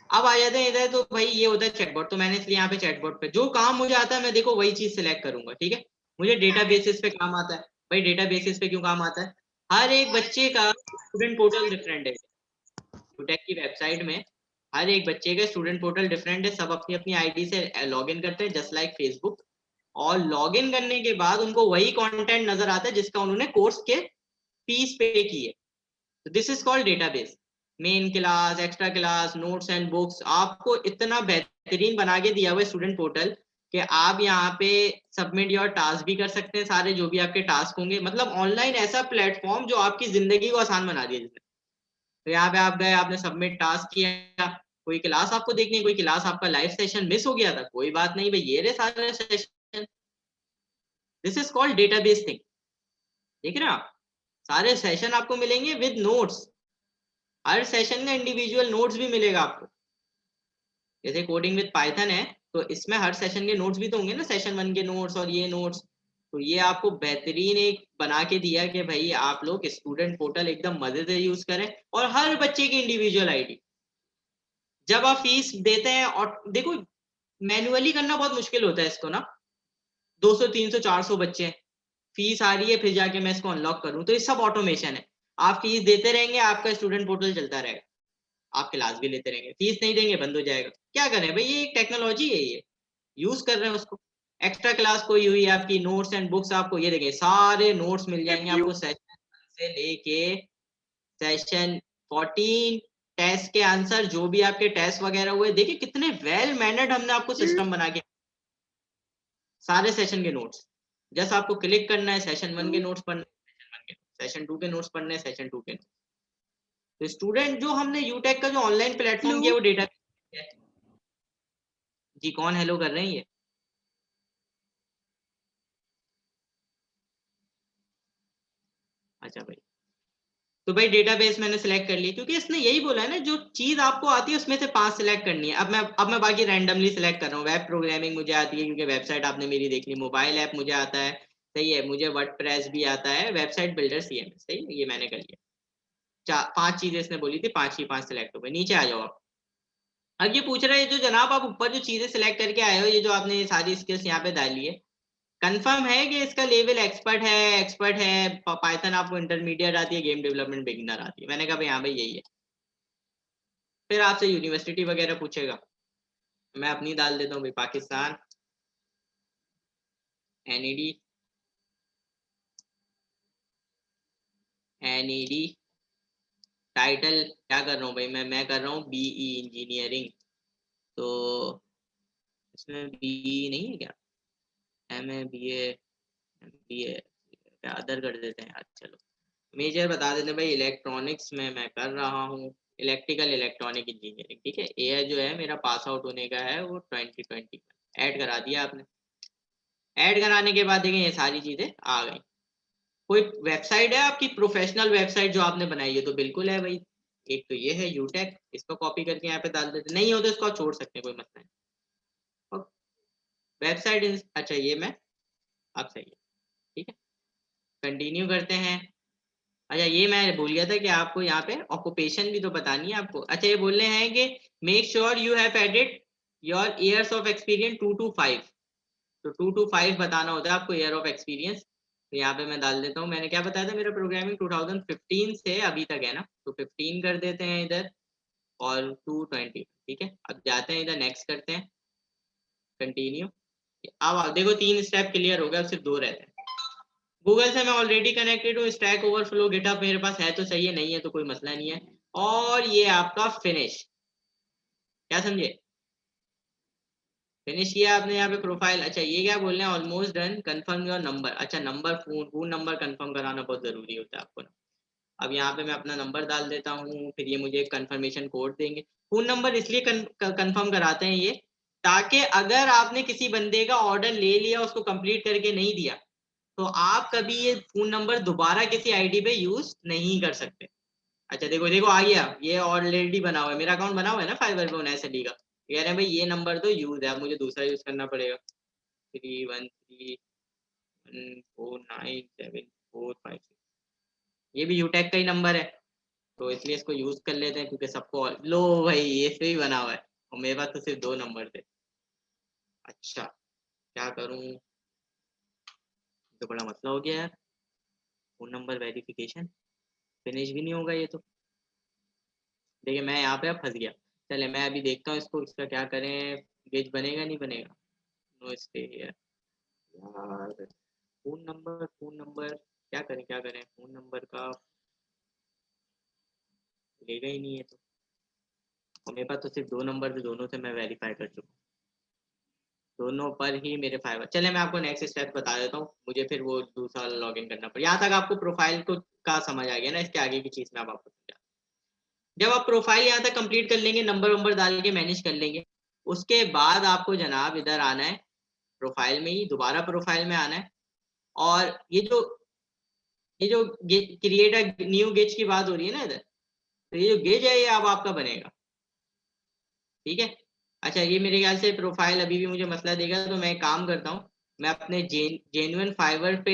अब आ जाते हैं इधर, तो भाई ये होता है चैटबॉट। तो मैंने इसलिए यहाँ पे चैटबॉट पे जो काम मुझे आता है मैं देखो वही चीज सिलेक्ट करूंगा, ठीक है। मुझे डेटा बेसिस पे काम आता है। भाई डेटा बेसिस पे क्यों काम आता है, हर एक बच्चे का स्टूडेंट पोर्टल डिफरेंट है। यूटेक की वेबसाइट में हर एक बच्चे का स्टूडेंट पोर्टल डिफरेंट है। सब अपनी अपनी आईडी से लॉग इन करते हैं, जस्ट लाइक फेसबुक। और लॉग इन करने के बाद उनको वही कंटेंट नजर आता है जिसका उन्होंने कोर्स के फीस पे की है। तो this is called database. Main class, extra class, notes and books, आपको इतना बेहतरीन बना के दिया हुआ है स्टूडेंट पोर्टल कि आप यहाँ पे सबमिट योर टास्क भी कर सकते हैं, सारे जो भी आपके टास्क होंगे। मतलब ऑनलाइन ऐसा प्लेटफॉर्म जो आपकी जिंदगी को आसान बना दिया जिसने। तो यहाँ पे आप गए, आपने सबमिट टास्क किया, कोई क्लास आपको देखनी है, कोई क्लास आपका लाइव सेशन मिस हो गया था, कोई बात नहीं भाई, ये रहे सारे session. This is called database thing. देख रहे हैं आप, सारे सेशन आपको मिलेंगे विद नोट्स। हर सेशन में इंडिविजुअल नोट्स भी मिलेगा आपको। जैसे कोडिंग विद पाइथन है, तो इसमें हर सेशन के नोट्स भी तो होंगे ना, सेशन 1 के नोट्स और ये नोट्स। तो ये आपको बेहतरीन एक बना के दिया कि भाई आप लोग स्टूडेंट पोर्टल एकदम मजे से यूज करें, और हर बच्चे की इंडिविजुअल आईडी। जब आप फीस देते हैं, और देखो मैन्युअली करना बहुत मुश्किल होता है इसको ना, 200 300 400 बच्चे हैं, फीस आ रही है, फिर जाके मैं इसको अनलॉक करूं। तो ये सब ऑटोमेशन है। आप फीस देते रहेंगे, आपका स्टूडेंट पोर्टल चलता रहेगा, आप क्लास भी लेते रहेंगे। फीस नहीं देंगे, बंद हो जाएगा। क्या करें भाई, ये एक टेक्नोलॉजी है, ये यूज कर रहे हैं उसको। एक्स्ट्रा क्लास कोई हुई आपकी, नोट्स एंड बुक्स, आपको ये देखें सारे नोट्स मिल जाएंगे आपको, सेशन से लेके सेशन 14, टेस्ट के आंसर, जो भी आपके टेस्ट वगैरह हुए। देखिए कितने वेल मैनर्ड हमने आपको सिस्टम बना के, सारे सेशन के नोट्स। जस्ट आपको क्लिक करना है, सेशन 1 के नोट्स पढ़ने, सेशन 2 के नोट्स पढ़ने, सेशन 2 के नोट्स। तो स्टूडेंट जो हमने यूटेक का जो ऑनलाइन प्लेटफॉर्म किया वो डेटा है। जी कौन हेलो कर रहे हैं ये? अच्छा भाई, तो भाई डेटाबेस मैंने सिलेक्ट कर लिया, क्योंकि इसने यही बोला है ना, जो चीज आपको आती है उसमें से 5 सिलेक्ट करनी है। अब मैं बाकी रैंडमली सिलेक्ट कर रहा हूँ। वेब प्रोग्रामिंग मुझे आती है क्योंकि वेबसाइट आपने मेरी देख ली, मोबाइल ऐप मुझे आता है, सही है, मुझे वर्डप्रेस भी आता है, वेबसाइट बिल्डर CMS, सही है, ये मैंने कर लिया। 5 चीजें इसने बोली थी, 5 की 5 सिलेक्ट हो गई। नीचे आ जाओ आप। अब ये पूछ रहे हैं जो जनाब आप ऊपर जो चीजें सिलेक्ट करके आए हो, ये जो आपने ये सारी स्किल्स यहाँ पे डाली है, कंफर्म है कि इसका लेवल एक्सपर्ट है, पाइथन आपको इंटरमीडिएट आती है, गेम डेवलपमेंट बिगिनर आती है। मैंने कहा भाई हाँ भाई यही है। फिर आपसे यूनिवर्सिटी वगैरह पूछेगा, मैं अपनी डाल देता हूँ भाई, पाकिस्तान NED टाइटल क्या कर रहा हूँ भाई, मैं कर रहा हूँ BE इंजीनियरिंग। तो इसमें BE नहीं है क्या, MA BA MBA, अदर कर देते हैं यार, चलो। मेजर बता देते हैं भाई, इलेक्ट्रॉनिक्स में मैं कर रहा हूँ, इलेक्ट्रिकल इलेक्ट्रॉनिक इंजीनियरिंग, ठीक है। एयर जो है मेरा पास आउट होने का है वो 2020 में। ऐड करा दिया आपने। ऐड कराने के बाद देखें ये सारी चीजें आ गई। कोई वेबसाइट है आपकी प्रोफेशनल वेबसाइट जो आपने बनाई है? तो बिल्कुल है भाई। एक तो ये है यूटेक, इसको कॉपी करके यहाँ पे डाल देते, नहीं हो तो इसको आप छोड़ सकते हैं, कोई मसला नहीं। वेबसाइट अच्छा ये मैं, अब सही है, ठीक है, कंटिन्यू करते हैं। अच्छा ये मैं भूल गया था कि आपको यहाँ पे ऑक्यूपेशन भी तो बतानी है आपको। अच्छा ये बोल रहे हैं कि make sure you have added your years of experience 2 to 5। तो 2 to 5 बताना होता है आपको ईयर ऑफ एक्सपीरियंस। तो यहाँ पे मैं डाल देता हूँ, मैंने क्या बताया था, मेरा प्रोग्रामिंग 2015 से अभी तक है ना, तो 15 कर देते हैं इधर। और 220। ठीक है, अब जाते हैं इधर, नेक्स्ट करते हैं, कंटिन्यू। अब देखो 3 स्टेप क्लियर हो गया, अब सिर्फ 2 रहते हैं। गूगल से मैं ऑलरेडी कनेक्टेड हूँ, स्टैक ओवरफ्लो गिटहब मेरे पास है तो सही है, नहीं है तो कोई मसला नहीं है। और ये आपका फिनिश, क्या समझे, फिनिश किया आपने यहाँ पे प्रोफाइल। अच्छा ये क्या बोल रहे हैं, almost done, confirm your number. अच्छा नंबर, फोन नंबर कंफर्म कराना बहुत जरूरी होता है आपको ना। अब यहाँ पे मैं अपना नंबर डाल देता हूँ, फिर ये मुझे कंफर्मेशन कोड देंगे। फोन नंबर इसलिए कंफर्म कराते हैं ये, ताकि अगर आपने किसी बंदे का ऑर्डर ले लिया, उसको कंप्लीट करके नहीं दिया, तो आप कभी ये फोन नंबर दोबारा किसी आईडी पे यूज नहीं कर सकते। अच्छा देखो देखो आ गया, ये ऑलरेडी बना हुआ है, मेरा अकाउंट बना हुआ है ना फाइवर पे एसएलई का। कह रहे हैं भाई ये नंबर तो यूज है, अब मुझे दूसरा यूज करना पड़ेगा। 3131497456, ये भी यूटेक का ही नंबर है, तो इसलिए इसको यूज कर लेते हैं, क्योंकि सबको लो भाई ये से ही बना हुआ है, और मेरे पास तो सिर्फ 2 नंबर थे। अच्छा क्या करूं, तो बड़ा मसला हो गया यार, फोन नंबर वेरिफिकेशन फिनिश भी नहीं होगा ये तो। देखिए मैं यहाँ पे अब फंस गया। चले मैं अभी देखता हूँ इसको, इसका क्या करें, गेज बनेगा नहीं बनेगा। नो स्टे हियर यार, फोन नंबर क्या करें क्या करें, फोन नंबर का लेगा ही नहीं है तो। और मेरे पास तो सिर्फ 2 नंबर थे, दोनों से मैं वेरीफाई कर चुका हूँ, दोनों पर ही मेरे फाइवर। चले मैं आपको नेक्स्ट स्टेप बता देता हूँ, मुझे फिर वो दूसरा लॉगिन करना पड़ेगा। यहाँ तक आपको प्रोफाइल को का समझ आ गया ना, इसके आगे की चीज में आपको समझा। जब आप प्रोफाइल यहाँ तक कंप्लीट कर लेंगे, नंबर वंबर डाल के मैनेज कर लेंगे, उसके बाद आपको जनाब इधर आना है, प्रोफाइल में ही दोबारा प्रोफाइल में आना है। और ये जो क्रिएट अ न्यू गेज की बात हो रही है ना इधर, तो ये जो गेज है ये अब आपका बनेगा। ठीक है, अच्छा ये मेरे ख्याल से प्रोफाइल अभी भी मुझे मसला देगा, तो मैं एक काम करता हूँ, मैं अपने जेन्युइन फाइवर पे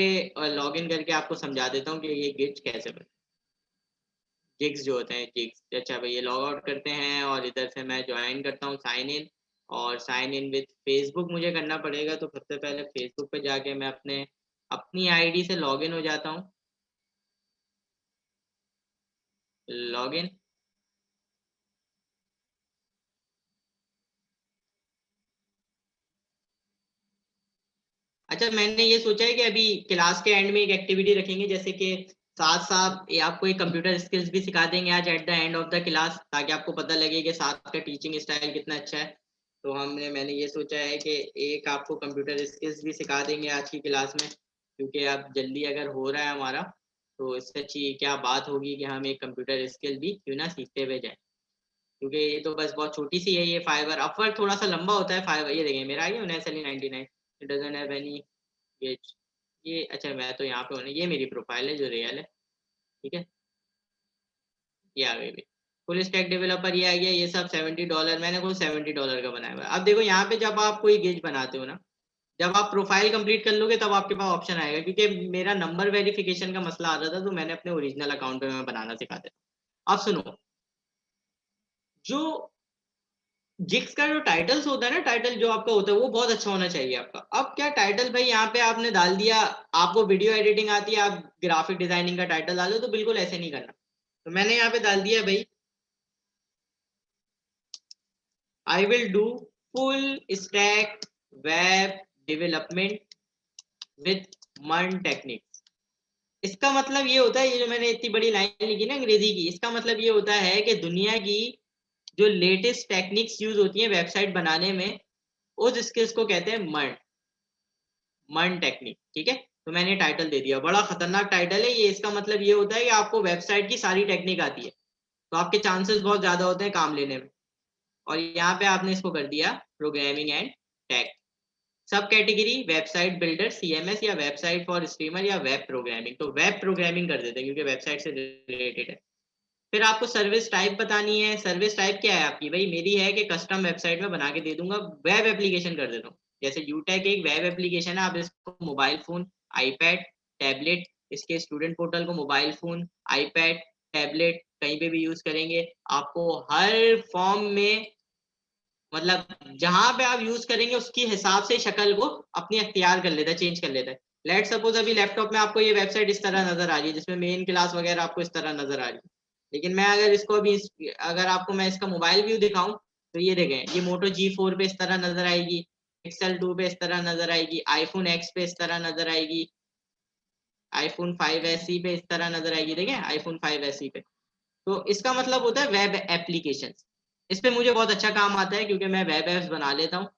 लॉगिन करके आपको समझा देता हूँ कि ये गिग्स कैसे बने, जिग्स जो होते हैं जिग्स। अच्छा भाई ये लॉग आउट करते हैं, और इधर से मैं ज्वाइन करता हूँ साइन इन, और साइन इन विद फेसबुक मुझे करना पड़ेगा। तो सबसे पहले फेसबुक पे जाके मैं अपनी आईडी से लॉगिन हो जाता हूँ, लॉगिन। अच्छा मैंने ये सोचा है कि अभी क्लास के एंड में एक एक्टिविटी रखेंगे, जैसे कि साथ साथ ये आपको एक कंप्यूटर स्किल्स भी सिखा देंगे आज at the end of the class, ताकि आपको पता लगे कि साथ का टीचिंग स्टाइल कितना अच्छा है। तो मैंने ये सोचा है कि एक आपको कंप्यूटर स्किल्स भी सिखा देंगे आज की क्लास में, क्योंकि अब जल्दी अगर हो रहा है हमारा, तो इससे अच्छी क्या बात होगी कि हम एक कंप्यूटर स्किल भी क्यों ना सीखते हुए जाए। क्योंकि ये तो बस बहुत छोटी सी है ये फाइबर, अपवर्ड थोड़ा सा लंबा होता है फाइबर। ये देखें मेरा आ गया 99, इट डजंट हैव एनी ये। अच्छा मैं तो यहाँ पे होने, ये मेरी प्रोफाइल है जो रियल है। ठीक है, ये आ गई, फुल स्टैक डेवलपर ये आ गया। ये सब $70, मैंने कुछ $70 का बनाया हुआ है। अब देखो यहाँ पे जब आप कोई गेज बनाते हो ना, जब आप प्रोफाइल कंप्लीट कर लोगे तब आपके पास ऑप्शन आएगा, क्योंकि मेरा नंबर वेरिफिकेशन का मसला आ रहा था, तो मैंने अपने ओरिजिनल अकाउंट पे मैं बनाना सिखा दिया। अब सुनो, जो जिक्स का जो टाइटल्स होता है ना, टाइटल जो आपका होता है वो बहुत अच्छा होना चाहिए आपका। अब क्या टाइटल भाई यहाँ पे आपने डाल दिया, आपको वीडियो एडिटिंग आती है, आप ग्राफिक डिजाइनिंग का टाइटल डालो, तो बिल्कुल ऐसे नहीं करना। तो मैंने यहाँ पे डाल दिया भाई, I will do full stack web development with मर्न टेक्निक्स। इसका मतलब ये होता है, ये जो मैंने इतनी बड़ी लाइन लिखी ना अंग्रेजी की, इसका मतलब ये होता है कि दुनिया की जो लेटेस्ट टेक्निक्स यूज होती हैं वेबसाइट बनाने में, उस स्किल्स को कहते हैं मर्न टेक्निक। ठीक है, तो मैंने टाइटल दे दिया, बड़ा खतरनाक टाइटल है ये। इसका मतलब ये होता है कि आपको वेबसाइट की सारी टेक्निक आती है, तो आपके चांसेस बहुत ज्यादा होते हैं काम लेने में। और यहाँ पे आपने इसको कर दिया प्रोग्रामिंग एंड टेक, सब कैटेगरी वेबसाइट बिल्डर, सीएमएस या वेबसाइट फॉर स्ट्रीमर या वेब प्रोग्रामिंग। तो वेब प्रोग्रामिंग कर देते हैं क्योंकि वेबसाइट से रिलेटेड है। फिर आपको सर्विस टाइप बतानी है। सर्विस टाइप क्या है आपकी, भाई मेरी है कि कस्टम वेबसाइट में बना के दे दूंगा, वेब एप्लीकेशन कर देता हूँ। जैसे यूटेक एक वेब एप्लीकेशन है, आप इसको मोबाइल फोन, आईपैड, टैबलेट, इसके स्टूडेंट पोर्टल को मोबाइल फोन, आईपैड, टैबलेट कहीं पे भी यूज करेंगे, आपको हर फॉर्म में, मतलब जहां पे आप यूज करेंगे उसकी हिसाब से शक्ल को अपनी अख्तियार कर लेता है, चेंज कर लेता है। लेट सपोज अभी लैपटॉप में आपको ये वेबसाइट इस तरह नजर आ रही है, जिसमें मेन क्लास वगैरह आपको इस तरह नजर आ रही है, लेकिन मैं अगर इसको अभी अगर आपको मैं इसका मोबाइल व्यू दिखाऊं तो ये देखें, ये मोटो G4 पे इस तरह नजर आएगी, Pixel 2 पे इस तरह नजर आएगी, आईफोन X पे इस तरह नजर आएगी, आईफोन 5 SE पे इस तरह नजर आएगी। देखें आईफोन 5 SE पे। तो इसका मतलब होता है वेब एप्लीकेशन। इस पे मुझे बहुत अच्छा काम आता है क्योंकि मैं वेब एप्स बना लेता हूँ।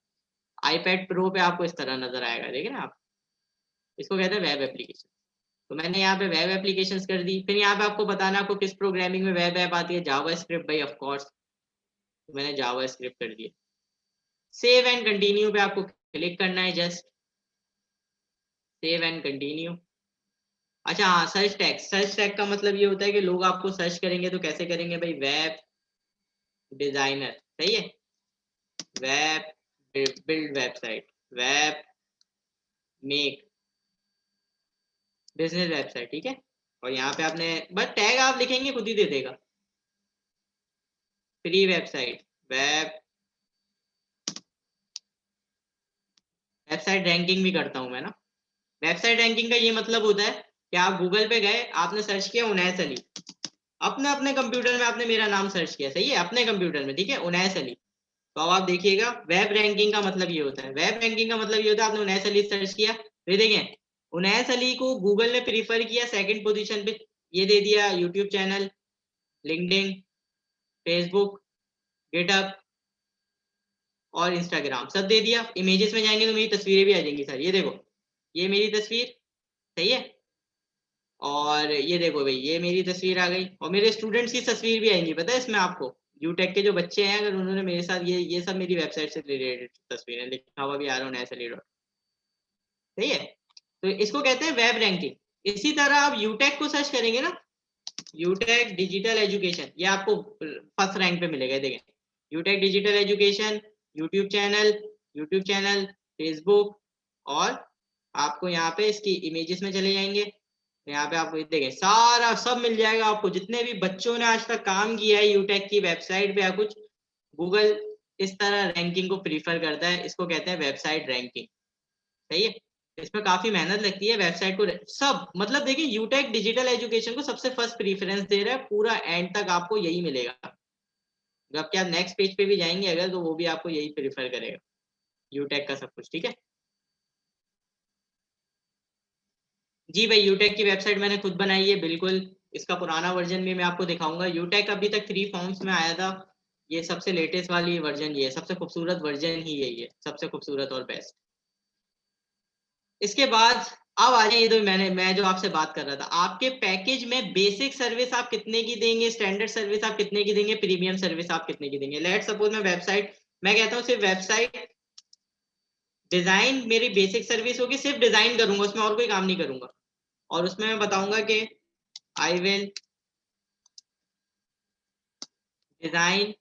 आईपैड प्रो पे आपको इस तरह नजर आएगा, देखें ना आप, इसको कहते हैं वेब एप्लीकेशन। तो मैंने यहाँ पे वेब एप्लीकेशंस कर दी। फिर यहाँ पे आपको बताना आपको किस प्रोग्रामिंग में वेब ऐप आती है, जावा स्क्रिप्ट भाई ऑफ कोर्स, तो मैंने जावा स्क्रिप्ट कर दिया। सेव एंड कंटिन्यू पे आपको क्लिक करना है, जस्ट सेव एंड कंटिन्यू। अच्छा हाँ, सर्च टैग। सर्च टैग का मतलब ये होता है कि लोग आपको सर्च करेंगे तो कैसे करेंगे भाई, वेब डिजाइनर, सही है, web build website, web make business website, ठीक है। और यहाँ पे आपने बस टैग आप लिखेंगे खुद ही दे देगा। फ्री वेबसाइट, वेबसाइट रैंकिंग भी करता हूँ मैं ना। वेबसाइट रैंकिंग का ये मतलब होता है कि आप गूगल पे गए, आपने सर्च किया उनैस अली, अपने अपने कंप्यूटर में आपने मेरा नाम सर्च किया, सही है, अपने कंप्यूटर में, ठीक है, उनैस अली। तो अब आप देखिएगा वेब रैंकिंग का मतलब ये होता है, वेब रैंकिंग का मतलब ये होता है आपने उनैस अली सर्च किया, फिर देखें उनैस अली को गूगल ने प्रीफर किया सेकंड पोजीशन पे, ये दे दिया YouTube channel, LinkedIn, Facebook, GitHub और इंस्टाग्राम सब दे दिया। इमेजेस में जाएंगे तो मेरी तस्वीरें भी आ जाएंगी सर, ये देखो ये मेरी तस्वीर, सही है, और ये देखो भाई ये मेरी तस्वीर आ गई, और मेरे स्टूडेंट्स की तस्वीर भी आएंगी, पता है इसमें आपको, यूटेक के जो बच्चे हैं अगर उन्होंने मेरे साथ ये सब मेरी वेबसाइट से रिलेटेड तस्वीरें, लिखा हुआ भी आ रहा हूँ नैसली डॉट, सही है। तो इसको कहते हैं वेब रैंकिंग। इसी तरह आप यूटेक को सर्च करेंगे ना, यूटेक डिजिटल एजुकेशन, ये आपको फर्स्ट रैंक पे मिलेगा, देखें UTech digital education, YouTube channel, Facebook, और आपको यहाँ पे इसकी इमेजेस में चले जाएंगे, यहाँ पे आपको देखें सारा सब मिल जाएगा आपको, जितने भी बच्चों ने आज तक काम किया है यूटेक की वेबसाइट पे या कुछ, गूगल इस तरह रैंकिंग को प्रीफर करता है, इसको कहते हैं वेबसाइट रैंकिंग, सही है। इसमें काफी मेहनत लगती है वेबसाइट को सब, मतलब देखिए यूटेक डिजिटल एजुकेशन को सबसे फर्स्ट प्रीफरेंस दे रहा है, पूरा एंड तक आपको यही मिलेगा, जबकि आप नेक्स्ट पेज पे भी जाएंगे अगर तो वो भी आपको यही प्रीफर करेगा, यूटेक का सब कुछ, ठीक है जी भाई। यूटेक की वेबसाइट मैंने खुद बनाई है, बिल्कुल इसका पुराना वर्जन भी मैं आपको दिखाऊंगा। यूटेक अभी तक 3 फॉर्म्स में आया था, ये सबसे लेटेस्ट वाली वर्जन ये है, सबसे खूबसूरत वर्जन ही यही है, सबसे खूबसूरत और बेस्ट। इसके बाद अब आ जाइए, तो मैं जो आपसे बात कर रहा था, आपके पैकेज में बेसिक सर्विस आप कितने की देंगे, स्टैंडर्ड सर्विस आप कितने की देंगे, प्रीमियम सर्विस आप कितने की देंगे। लेट सपोज मैं कहता हूँ सिर्फ वेबसाइट डिजाइन मेरी बेसिक सर्विस होगी, सिर्फ डिजाइन करूंगा, उसमें और कोई काम नहीं करूंगा, और उसमें मैं बताऊंगा कि I will design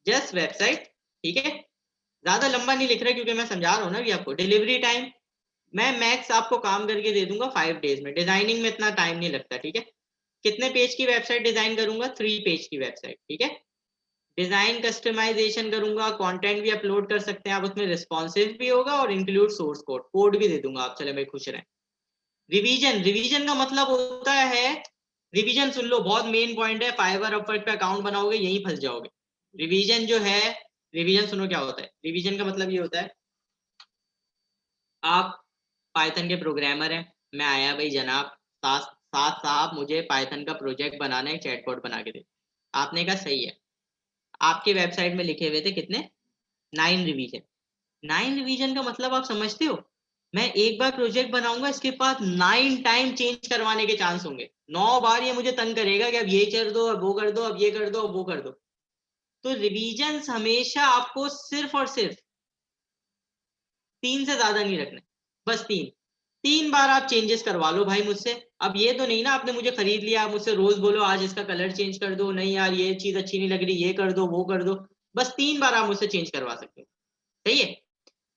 just website, ठीक है, ज्यादा लंबा नहीं लिख रहा क्योंकि मैं समझा रहा हूँ ना कि आपको डिलीवरी टाइम मैं मैक्स आपको काम करके दे दूंगा 5 डेज में, डिजाइनिंग में इतना टाइम नहीं लगता, ठीक है। कितने पेज की वेबसाइट डिजाइन करूंगा, 3 पेज की वेबसाइट, ठीक है। डिजाइन कस्टमाइजेशन करूंगा, कंटेंट भी अपलोड कर सकते हैं आप, उसमें रिस्पॉन्सिव भी होगा और इंक्लूड सोर्स कोड भी दे दूंगा आप, चले भाई खुश रहें। रिवीजन का मतलब होता है, रिवीजन सुन लो बहुत मेन पॉइंट है, फाइवर अपवर्क पे अकाउंट बनाओगे यहीं फंस जाओगे। रिवीजन जो है, रिवीजन सुनो क्या होता है, रिवीजन का मतलब ये होता है आप पाइथन के प्रोग्रामर हैं, मैं आया भाई जनाब साथ साहब मुझे पाइथन का प्रोजेक्ट बनाना है, चैटबॉट बना के दे, आपने कहा सही है, आपके वेबसाइट में लिखे हुए थे कितने 9 रिवीजन। 9 रिवीजन का मतलब आप समझते हो, मैं एक बार प्रोजेक्ट बनाऊंगा इसके पास 9 टाइम चेंज करवाने के चांस होंगे, 9 बार ये मुझे तंग करेगा कि अब ये कर दो, अब वो कर दो, अब ये कर दो, अब वो कर दो। तो रिवीजन हमेशा आपको सिर्फ और सिर्फ 3 से ज्यादा नहीं रखना, बस 3 बार आप चेंजेस करवा लो भाई मुझसे। अब ये तो नहीं ना आपने मुझे खरीद लिया, आप मुझसे रोज बोलो आज इसका कलर चेंज कर दो, नहीं यार ये चीज अच्छी नहीं लग रही, ये कर दो वो कर दो, बस 3 बार आप मुझसे चेंज करवा सकते हो, सही है,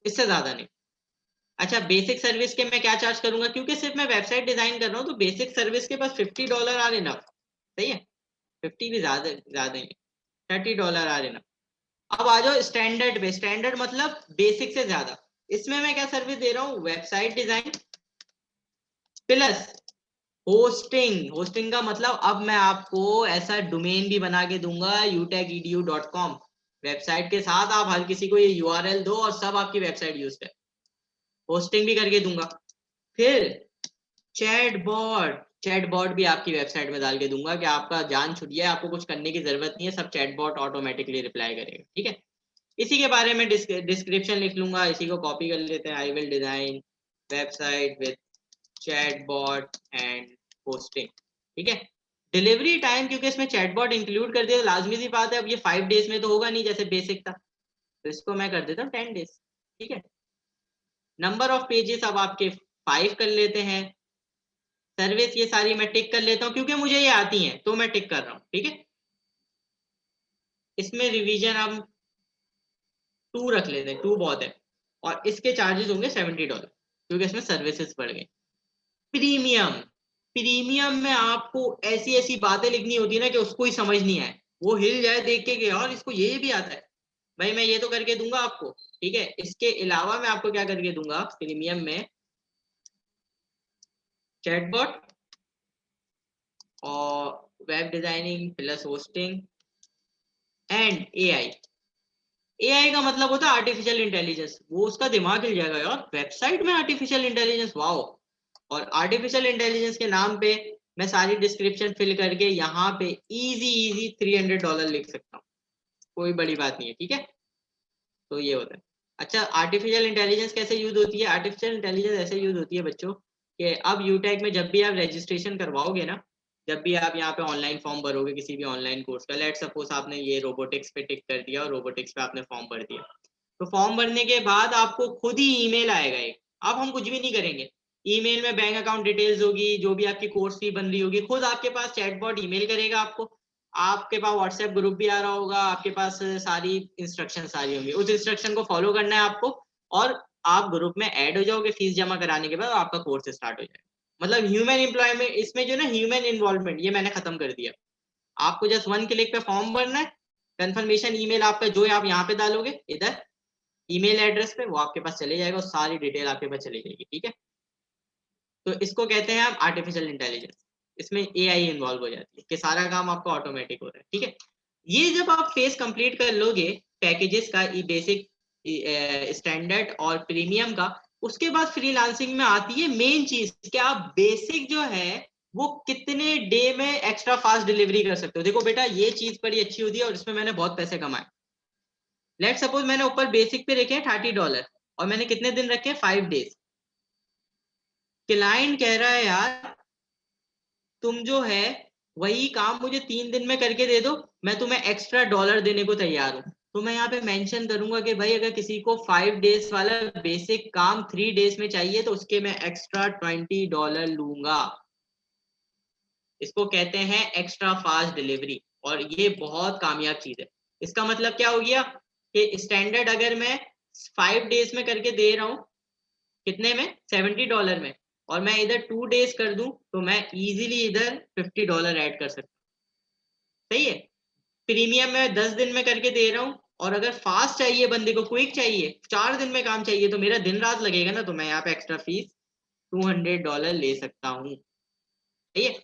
इससे ज्यादा नहीं। अच्छा बेसिक सर्विस के मैं क्या चार्ज करूंगा, क्योंकि सिर्फ मैं वेबसाइट डिजाइन कर रहा हूँ तो बेसिक सर्विस के पास $50 आ रहे ना, सही है, 50 भी ज्यादा ही, $30 आ रहे ना। अब आ जाओ स्टैंडर्ड पे, स्टैंडर्ड मतलब बेसिक से ज्यादा, इसमें मैं क्या सर्विस दे रहा हूँ, वेबसाइट डिजाइन प्लस होस्टिंग का मतलब अब मैं आपको ऐसा डोमेन भी बना के दूंगा utechedu.com वेबसाइट के साथ। आप हर किसी को ये URL दो और सब आपकी वेबसाइट यूज करे, होस्टिंग भी करके दूंगा। फिर चैटबॉट भी आपकी वेबसाइट में डाल के दूंगा कि आपका जान छुड़िए, आपको कुछ करने की जरूरत नहीं है, सब चैटबॉट ऑटोमेटिकली रिप्लाई करेगा। ठीक है, इसी के बारे में डिस्क्रिप्शन लिख लूंगा, इसी को कॉपी कर लेते हैं। I will design website with chatbot and hosting. ठीक है, डिलीवरी टाइम क्योंकि इसमें चैटबॉट इंक्लूड कर दिया तो लाजमी सी बात है अब ये 5 डेज में तो होगा नहीं जैसे बेसिक था, तो इसको मैं कर देता हूँ 10 डेज। ठीक है, नंबर ऑफ पेजेस अब आपके 5 कर लेते हैं। सर्विस ये सारी मैं टिक कर लेता हूँ क्योंकि मुझे ये आती हैं तो मैं टिक कर रहा हूँ। ठीक है, इसमें रिवीजन हम 2 रख लेते हैं, 2 बहुत है, और इसके चार्जेस होंगे $70 क्योंकि इसमें सर्विसेज बढ़ गए। प्रीमियम में आपको ऐसी ऐसी बातें लिखनी होती है ना कि उसको ही समझ नहीं आए, वो हिल जाए देख के कि यार इसको ये भी आता है। भाई मैं ये तो करके दूंगा आपको। ठीक है, इसके अलावा मैं आपको क्या करके दूंगा प्रीमियम में, चैटबॉट और web designing plus hosting and AI का मतलब होता है आर्टिफिशियल इंटेलिजेंस। वो उसका दिमाग हिल जाएगा यार, वेबसाइट में आर्टिफिशियल इंटेलिजेंस, वाओ। और आर्टिफिशियल इंटेलिजेंस के नाम पे मैं सारी डिस्क्रिप्शन फिल करके यहाँ पे इजी $300 लिख सकता हूँ, कोई बड़ी बात नहीं है। ठीक है, तो ये होता है। अच्छा, आर्टिफिशियल इंटेलिजेंस कैसे यूज होती है? आर्टिफिशियल इंटेलिजेंस ऐसे यूज होती है बच्चों कि अब यूटेक में जब भी आप रजिस्ट्रेशन करवाओगे ना, जब भी आप यहाँ पे ऑनलाइन फॉर्म भरोगे किसी भी ऑनलाइन कोर्स का, लेट सपोज आपने ये रोबोटिक्स पे टिक कर दिया और रोबोटिक्स पे आपने फॉर्म भर दिया, तो फॉर्म भरने के बाद आपको खुद ही ईमेल आएगा एक। अब हम कुछ भी नहीं करेंगे, ईमेल में बैंक अकाउंट डिटेल्स होगी, जो भी आपकी कोर्स फी बन रही होगी, खुद आपके पास चैटबॉट ईमेल करेगा आपको, आपके पास व्हाट्सएप ग्रुप भी आ रहा होगा, आपके पास सारी इंस्ट्रक्शन सारी होंगी, उस इंस्ट्रक्शन को फॉलो करना है आपको और आप ग्रुप में ऐड हो जाओगे। फीस जमा कराने के बाद आपका कोर्स स्टार्ट हो जाएगा। मतलब ह्यूमन एम्प्लॉयमेंट इसमें जो ना ह्यूमन इन्वॉल्वमेंट ये मैंने खत्म कर दिया। आपको जस्ट 1 क्लिक पे फॉर्म भरना है, कंफर्मेशन ईमेल आपका जो आप यहाँ पे डालोगे इधर ईमेल एड्रेस पे, वो आपके पास चले जाएगा और सारी डिटेल आपके पास चली जाएगी। ठीक है, तो इसको कहते हैं हम आर्टिफिशियल इंटेलिजेंस। इसमें एआई इन्वॉल्व हो जाती है कि सारा काम आपका ऑटोमेटिक हो रहा है। ठीक है, ये जब आप फेस कंप्लीट कर लोगे पैकेजेस का, बेसिक, स्टैंडर्ड और प्रीमियम का, उसके बाद फ्रीलांसिंग में आती है मेन चीज कि आप बेसिक जो है वो कितने डे में एक्स्ट्रा फास्ट डिलीवरी कर सकते हो। देखो बेटा, ये चीज बड़ी अच्छी होती है और इसमें मैंने बहुत पैसे कमाए। लेट सपोज मैंने ऊपर बेसिक पे रखे हैं $30 और मैंने कितने दिन रखे हैं? 5 डेज। क्लाइंट कह रहा है यार तुम जो है वही काम मुझे 3 दिन में करके दे दो, मैं तुम्हें एक्स्ट्रा डॉलर देने को तैयार हूँ। तो मैं यहाँ पे मेंशन करूंगा कि भाई अगर किसी को 5 डेज वाला बेसिक काम 3 डेज में चाहिए तो उसके मैं एक्स्ट्रा $20 लूंगा। इसको कहते हैं एक्स्ट्रा फास्ट डिलीवरी और ये बहुत कामयाब चीज है। इसका मतलब क्या हो गया कि स्टैंडर्ड अगर मैं 5 डेज में करके दे रहा हूँ, कितने में? $70 में, और मैं इधर 2 डेज कर दूं तो मैं इजीली इधर $50 ऐड कर सकता हूँ। सही है, प्रीमियम में 10 दिन में करके दे रहा हूँ और अगर फास्ट चाहिए, बंदे को क्विक चाहिए, 4 दिन में काम चाहिए, तो मेरा दिन रात लगेगा ना, तो मैं यहाँ पे एक्स्ट्रा फीस $200 ले सकता हूँ। सही है,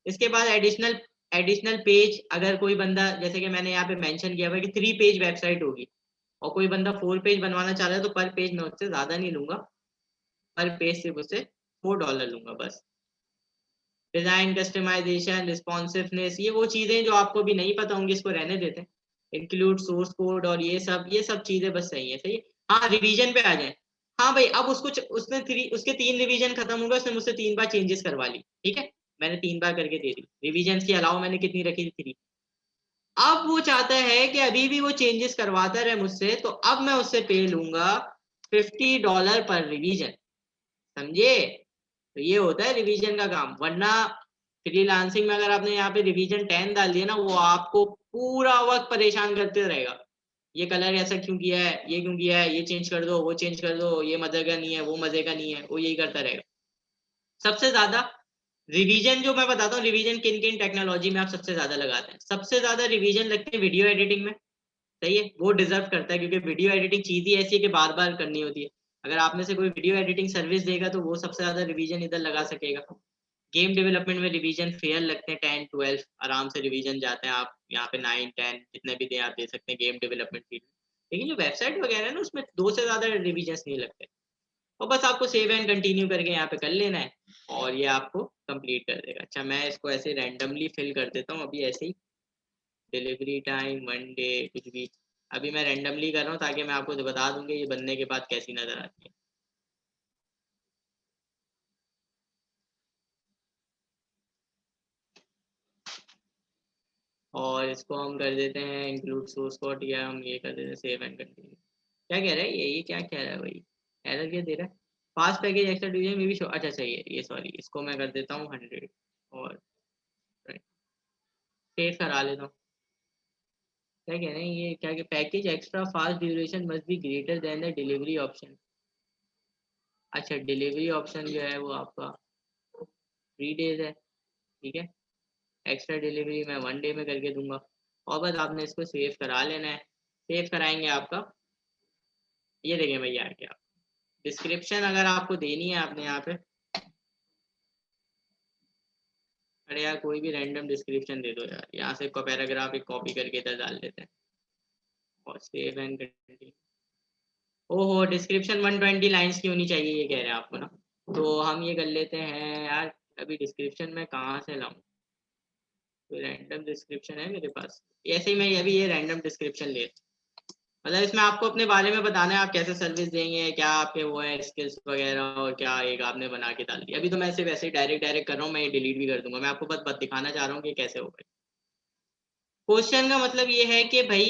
इसके बाद एडिशनल पेज, अगर कोई बंदा, जैसे कि मैंने यहाँ पे मेंशन किया हुआ कि 3 पेज वेबसाइट होगी और कोई बंदा 4 पेज बनवाना चाह रहा है तो पर पेज मैं उससे ज्यादा नहीं लूंगा, पर पेज सिर्फ उससे $4 लूंगा बस। डिजाइन, कस्टमाइजेशन, रिस्पॉन्सिवनेस, ये वो चीजें जो आपको भी नहीं पता होंगी, इसको रहने देते हैं। इंक्लूड सोर्स कोड और ये सब चीजें बस सही है। सही है, हाँ रिवीजन पे आ जाए। हाँ भाई, अब उसके 3 रिवीजन खत्म हो गए, उसने मुझसे 3 बार चेंजेस करवा ली। ठीक है, मैंने 3 बार करके दे दी, रिवीजन के अलावा मैंने कितनी रखी थी? 3। अब वो चाहता है कि अभी भी वो चेंजेस करवाता रहे मुझसे, तो अब मैं उससे पे लूंगा $50 पर रिवीजन। समझे? तो ये होता है रिवीजन का काम। वरना फ्रीलांसिंग में अगर आपने यहाँ पे रिवीजन 10 डाल दिया ना, वो आपको पूरा वक्त परेशान करते रहेगा। ये कलर ऐसा क्यों किया है, ये क्यों किया है, ये चेंज कर दो, वो चेंज कर दो, ये मजे का नहीं है, वो मजे का नहीं है, वो यही करता रहेगा। सबसे ज्यादा रिवीजन जो मैं बताता हूँ, रिवीजन किन किन टेक्नोलॉजी में आप सबसे ज्यादा लगाते हैं? सबसे ज्यादा रिवीजन लगते हैं वीडियो एडिटिंग में। सही है, वो डिजर्व करता है क्योंकि वीडियो एडिटिंग चीज ही ऐसी है कि बार बार करनी होती है। अगर आप में से कोई वीडियो एडिटिंग सर्विस देगा तो वो सबसे ज्यादा रिवीजन इधर लगा सकेगा। गेम डेवलपमेंट में रिवीजन फेयर लगते हैं, 10 12 आराम से रिवीजन जाते हैं आप, यहाँ पे 9 10 जितने भी दे आप दे सकते हैं गेम डेवलपमेंट फील्ड में। लेकिन जो वेबसाइट वगैरह है ना उसमें 2 से ज़्यादा रिवीजन्स नहीं लगते, और बस आपको सेव एंड कंटिन्यू करके यहाँ पे कर लेना है और ये आपको कंप्लीट कर देगा। अच्छा, मैं इसको ऐसे रैंडमली फिल कर देता हूँ अभी ऐसे ही, डिलीवरी टाइम 1 डे कुछ भी, अभी मैं रैंडमली कर रहा हूँ ताकि मैं आपको बता दूंगी ये बनने के बाद कैसी नज़र आती है। और इसको हम कर देते हैं इंक्लूड सोर्स कोड, या हम ये कर देते हैं सेव एंड कंटिन्यू। क्या कह रहा है ये क्या कह रहा है भाई, एरर क्या दे रहा है? फास्ट पैकेज एक्स्ट्रा डिवीजन में भी अच्छा चाहिए ये, सॉरी इसको मैं कर देता हूँ 100 और सेव करा लेता हूँ। क्या कह रहे हैं ये, क्या package extra fast duration must be greater than the delivery option. अच्छा, डिलीवरी ऑप्शन जो है वो आपका 3 डेज है, ठीक है, एक्स्ट्रा डिलीवरी मैं 1 डे में करके दूंगा, और बस आपने इसको सेव करा लेना है। सेव कराएंगे आपका, ये देखें भैया आ गया। डिस्क्रिप्शन अगर आपको देनी है आपने यहाँ पे, अरे यार कोई भी रैंडम डिस्क्रिप्शन दे दो यार, यहाँ से पैराग्राफ एक कॉपी करके इधर डाल देते हैं और सेव एंड कंटिन्यू। ओहो, डिस्क्रिप्शन 120 लाइंस की होनी चाहिए ये कह रहे हैं आपको ना, तो हम ये कर लेते हैं यार, अभी डिस्क्रिप्शन में कहाँ से लाऊं, कोई रैंडम डिस्क्रिप्शन है मेरे पास? ऐसे ही मैं अभी ये रैंडम डिस्क्रिप्शन ले, मतलब इसमें आपको अपने बारे में बताना है आप कैसे सर्विस देंगे, क्या आपके वो है स्किल्स वगैरह, और क्या एक आपने बना के डाल दिया। अभी तो मैं सिर्फ ऐसे ही डायरेक्ट कर रहा हूँ, मैं ये डिलीट भी कर दूंगा, मैं आपको बस दिखाना चाह रहा हूँ कि कैसे होगा। क्वेश्चन का मतलब ये है कि भाई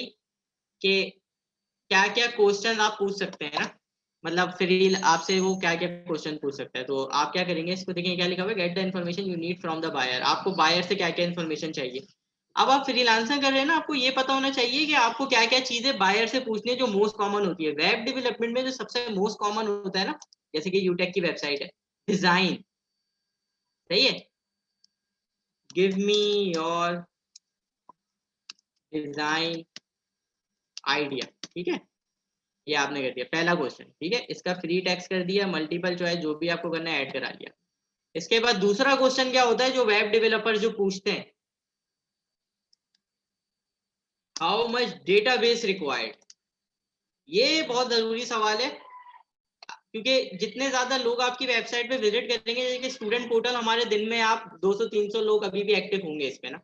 कि क्या क्या क्वेश्चन आप पूछ सकते हैं ना, मतलब फ्री आपसे वो क्या क्या क्वेश्चन पूछ सकता है। तो आप क्या करेंगे, इसको देखिए क्या लिखा हुआ है, get the information you need from the buyer. आपको बायर से क्या क्या इन्फॉर्मेशन चाहिए। अब आप फ्रीलांसर कर रहे हैं ना, आपको ये पता होना चाहिए कि आपको क्या क्या चीजें बायर से पूछनी है जो मोस्ट कॉमन होती है। वेब डेवलपमेंट में जो सबसे मोस्ट कॉमन होता है ना, जैसे कि यूटेक की वेबसाइट है, डिजाइन, सही है, give me your design idea, ठीक है, ये आपने कर दिया पहला क्वेश्चन, ठीक है, इसका फ्री टेक्स्ट कर दिया, मल्टीपल चॉइस जो भी आपको करना है ऐड करा लिया। इसके बाद दूसरा क्वेश्चन क्या होता है जो वेब डेवलपर जो पूछते हैं, हाउ मच डेटाबेस रिक्वायर्ड। ये बहुत जरूरी सवाल है, क्योंकि जितने ज्यादा लोग आपकी वेबसाइट पे विजिट करेंगे, जैसे कि स्टूडेंट पोर्टल हमारे दिन में आप 200-300 लोग अभी भी एक्टिव होंगे इस पे ना,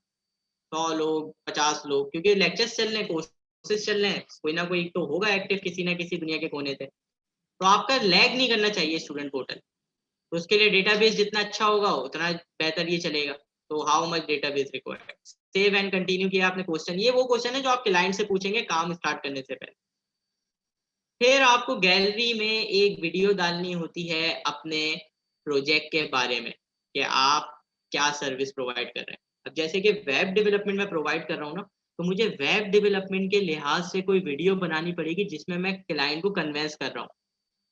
100 लोग 50 लोग, क्योंकि लेक्चर्स चल रहे हैं, कोर्सेज चल रहे हैं, कोई ना कोई तो होगा एक्टिव किसी ना किसी दुनिया के कोने से। तो आपका लैग नहीं करना चाहिए स्टूडेंट पोर्टल, तो उसके लिए डेटाबेस जितना अच्छा होगा उतना बेहतर ये चलेगा। तो how much database required, save and continue किया आपने क्वेश्चन, ये वो क्वेश्चन है जो आप क्लाइंट से पूछेंगे काम स्टार्ट करने से पहले। फिर आपको गैलरी में एक वीडियो डालनी होती है अपने प्रोजेक्ट के बारे में कि आप क्या सर्विस प्रोवाइड कर रहे हैं। अब जैसे कि वेब डेवलपमेंट में प्रोवाइड कर रहा हूँ ना, तो मुझे वेब डेवलपमेंट के लिहाज से कोई वीडियो बनानी पड़ेगी जिसमें मैं क्लाइंट को कन्वेंस कर रहा हूँ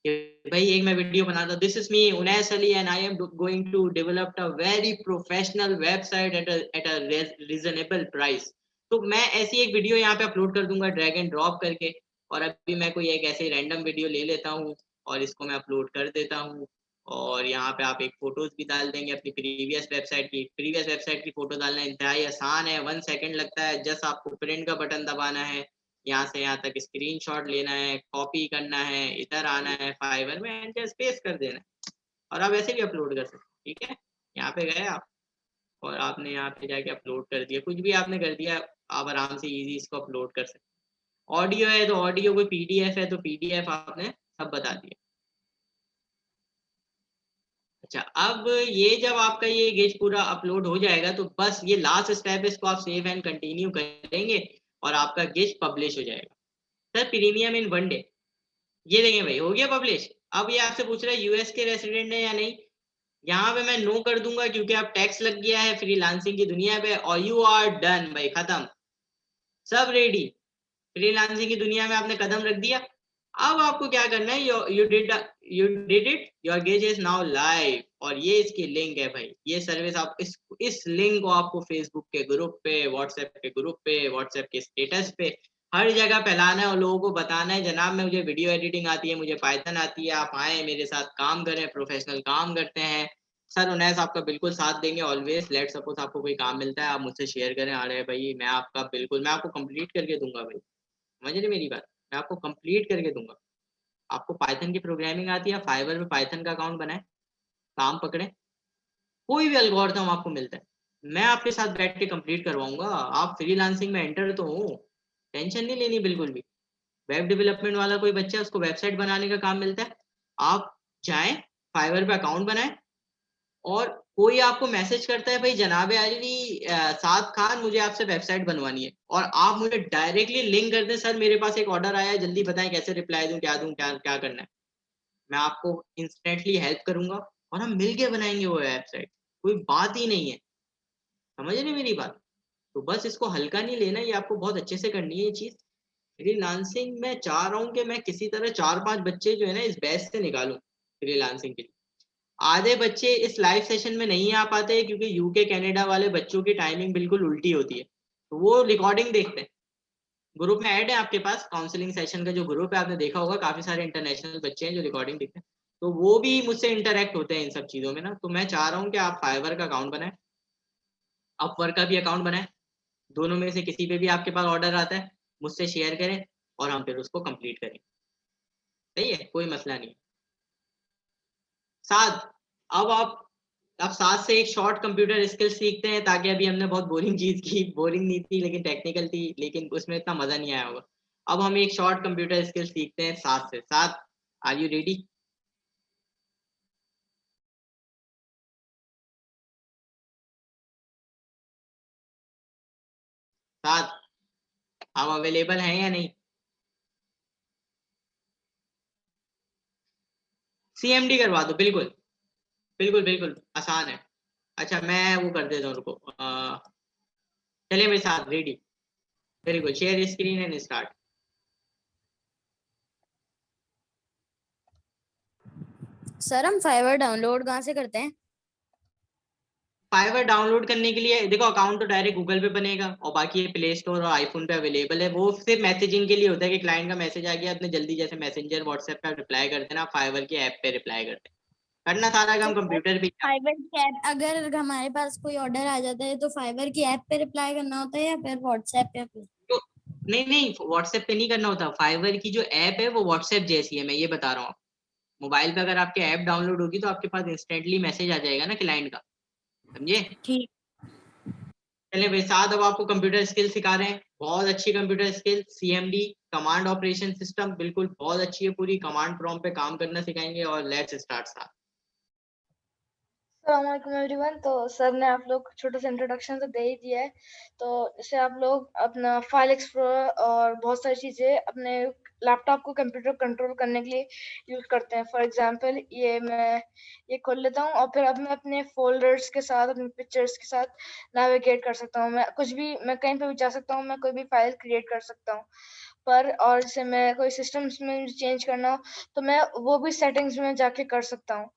कि भाई एक मैं वीडियो बनाता, this is me Unais Ali and I am going to develop a very professional website at a reasonable price. तो मैं ऐसी एक वीडियो यहाँ पे अपलोड कर दूंगा ड्रैग एंड ड्रॉप करके, और अभी मैं कोई एक ऐसे रैंडम वीडियो ले लेता हूँ और इसको मैं अपलोड कर देता हूँ, और यहाँ पे आप एक फोटोज भी डाल देंगे अपनी प्रीवियस वेबसाइट की फोटो डालना इंतहाई आसान है, 1 सेकंड लगता है, जस्ट आपको प्रिंट का बटन दबाना है, यहाँ से यहाँ तक स्क्रीनशॉट लेना है, कॉपी करना है, इधर आना है फाइवर में एंड जस्ट पेस्ट कर देना है, और आप ऐसे भी अपलोड कर सकते हैं। ठीक है, यहाँ पे गए आप और आपने यहाँ पे जाके अपलोड कर दिया, कुछ भी आपने कर दिया, आप आराम से इजी इसको अपलोड कर सकते हैं। ऑडियो है तो ऑडियो, कोई पीडीएफ है तो पीडीएफ आपने सब बता दिया। अच्छा, अब ये जब आपका ये गेज पूरा अपलोड हो जाएगा तो बस ये लास्ट स्टेप है, इसको आप सेव एंड कंटिन्यू करेंगे और आपका गेज पब्लिश हो जाएगा। सर प्रीमियम इन 1 डे, ये देखें भाई हो गया पब्लिश। अब ये आपसे पूछ रहा है यूएस के रेसिडेंट है या नहीं, यहाँ पे मैं नो कर दूंगा क्योंकि आप टैक्स लग गया है फ्रीलांसिंग की दुनिया पे, और यू आर डन भाई, खत्म, सब रेडी, फ्रीलांसिंग की दुनिया में आपने कदम रख दिया। अब आपको क्या करना है, you did it, your gauge is now live, और ये इसकी लिंक है भाई, ये सर्विस आप इस लिंक को आपको फेसबुक के ग्रुप पे, व्हाट्सएप के ग्रुप पे, व्हाट्सएप के स्टेटस पे, हर जगह फैलाना है और लोगों को बताना है जनाब मैं, मुझे वीडियो एडिटिंग आती है, मुझे पाइथन आती है, आप आए मेरे साथ काम करें, प्रोफेशनल काम करते हैं, सर उनैस आपका बिल्कुल साथ देंगे ऑलवेज। लेट सपोज आपको कोई काम मिलता है, आप मुझसे शेयर करें, अरे भाई मैं आपको कंप्लीट करके दूंगा भाई। समझ रहे मेरी बात? मैं आपको कंप्लीट करके दूंगा। आपको पाइथन की प्रोग्रामिंग आती है, फाइवर में पाइथन का अकाउंट बनाए, काम पकड़े, कोई भी एल्गोरिथम आपको मिलता है, मैं आपके साथ बैठ के कंप्लीट करवाऊंगा। आप फ्रीलांसिंग में एंटर तो हो, टेंशन नहीं लेनी बिल्कुल भी। वेब डेवलपमेंट वाला कोई बच्चा है, उसको वेबसाइट बनाने का काम मिलता है, आप जाएं फाइवर पे अकाउंट बनाएं, और कोई आपको मैसेज करता है भाई जनाबे अली साद खान मुझे आपसे वेबसाइट बनवानी है, और आप मुझे डायरेक्टली लिंक कर दें, सर मेरे पास एक ऑर्डर आया है, जल्दी बताएं कैसे रिप्लाई दूं, क्या क्या करना है, मैं आपको इंस्टेंटली हेल्प करूंगा और हम मिलके बनाएंगे वो वेबसाइट। कोई बात ही नहीं है। समझ रहे मेरी बात? तो बस इसको हल्का नहीं लेना, ये आपको बहुत अच्छे से करनी है ये चीज। फ्रीलांसिंग में चाह रहा हूँ कि मैं किसी तरह 4-5 बच्चे जो है ना इस बैच से निकालूं फ्रीलांसिंग के लिए। आधे बच्चे इस लाइव सेशन में नहीं आ पाते क्योंकि यूके कनाडा वाले बच्चों की टाइमिंग बिल्कुल उल्टी होती है, तो वो रिकॉर्डिंग देखते हैं। ग्रुप में ऐड है आपके पास, काउंसलिंग सेशन का जो ग्रुप है आपने देखा होगा, काफी सारे इंटरनेशनल बच्चे हैं जो रिकॉर्डिंग देखते हैं, तो वो भी मुझसे इंटरेक्ट होते हैं इन सब चीजों में ना। तो मैं चाह रहा हूँ कि आप फाइवर का अकाउंट बनाए, अपवर्क का भी अकाउंट बनाए, दोनों में से किसी पे भी आपके पास ऑर्डर आता है मुझसे शेयर करें और हम फिर उसको कंप्लीट करें। सही है, कोई मसला नहीं। साथ अब आप अब साथ से एक शॉर्ट कंप्यूटर स्किल सीखते हैं, ताकि अभी हमने बहुत बोरिंग चीज की, बोरिंग नहीं थी लेकिन टेक्निकल थी, लेकिन उसमें इतना मजा नहीं आया होगा। अब हम एक शॉर्ट कंप्यूटर स्किल सीखते हैं साथ से साथ। Are you ready? साथ आप अवेलेबल हैं या नहीं? सीएमडी करवा दो, बिल्कुल बिल्कुल बिल्कुल आसान है। अच्छा मैं वो कर देता हूँ, रुको चलिए मेरे साथ, रेडी? बिल्कुल, share screen and start. Sir हम फाइवर डाउनलोड कहाँ से करते हैं? फाइवर डाउनलोड करने के लिए देखो, अकाउंट तो डायरेक्ट गूगल पे बनेगा, और बाकी ये प्ले स्टोर और आईफोन पे अवेलेबल है। वो सिर्फ मैसेजिंग के लिए होता है कि क्लाइंट का मैसेज आ गया, अपने जल्दी जैसे मैसेंजर व्हाट्सएप पे रिप्लाई करते हैं ना, फाइवर की ऐप पे रिप्लाई करते हैं। करना सारा तो काम कंप्यूटर पे ही है। फाइवर की ऐप, अगर हमारे पास कोई ऑर्डर आ जाता है तो फाइवर की ऐप पे रिप्लाई करना होता है या फिर व्हाट्सएप या फिर? तो नहीं नहीं, व्हाट्सएप पे नहीं करना होता। फाइवर की जो ऐप है वो व्हाट्सएप जैसी है, मैं ये बता रहा हूँ। मोबाइल पे अगर आपके ऐप डाउनलोड होगी तो आपके पास इंस्टेंटली मैसेज आ जाएगा ना क्लाइंट का। समझे? ठीक। चलिए भाई साहब, अब आपको कंप्यूटर स्किल सिखा रहे हैं, बहुत अच्छी computer skill, CMD command operation system, बिल्कुल बहुत अच्छी है, पूरी कमांड प्रॉम्प्ट पे काम करना सिखाएंगे। और लेट्स स्टार्ट साहब। अस्सलामुअलैकुम एवरीवन। तो सर ने आप लोग छोटा सा इंट्रोडक्शन तो दे ही दिया है। तो इससे आप लोग अपना फाइल एक्सप्लोरर और बहुत सारी चीज़ें अपने लैपटॉप को कंप्यूटर कंट्रोल करने के लिए यूज़ करते हैं। फॉर एग्जांपल मैं ये खोल लेता हूँ और फिर अब मैं अपने फ़ोल्डर्स के साथ, अपने पिक्चर्स के साथ नेविगेट कर सकता हूँ। मैं कहीं पे भी जा सकता हूँ, मैं कोई भी फाइल क्रिएट कर सकता हूँ। पर और जैसे मैं कोई सिस्टम्स में चेंज करना हो, तो मैं वो भी सेटिंग्स में जाके कर सकता हूँ।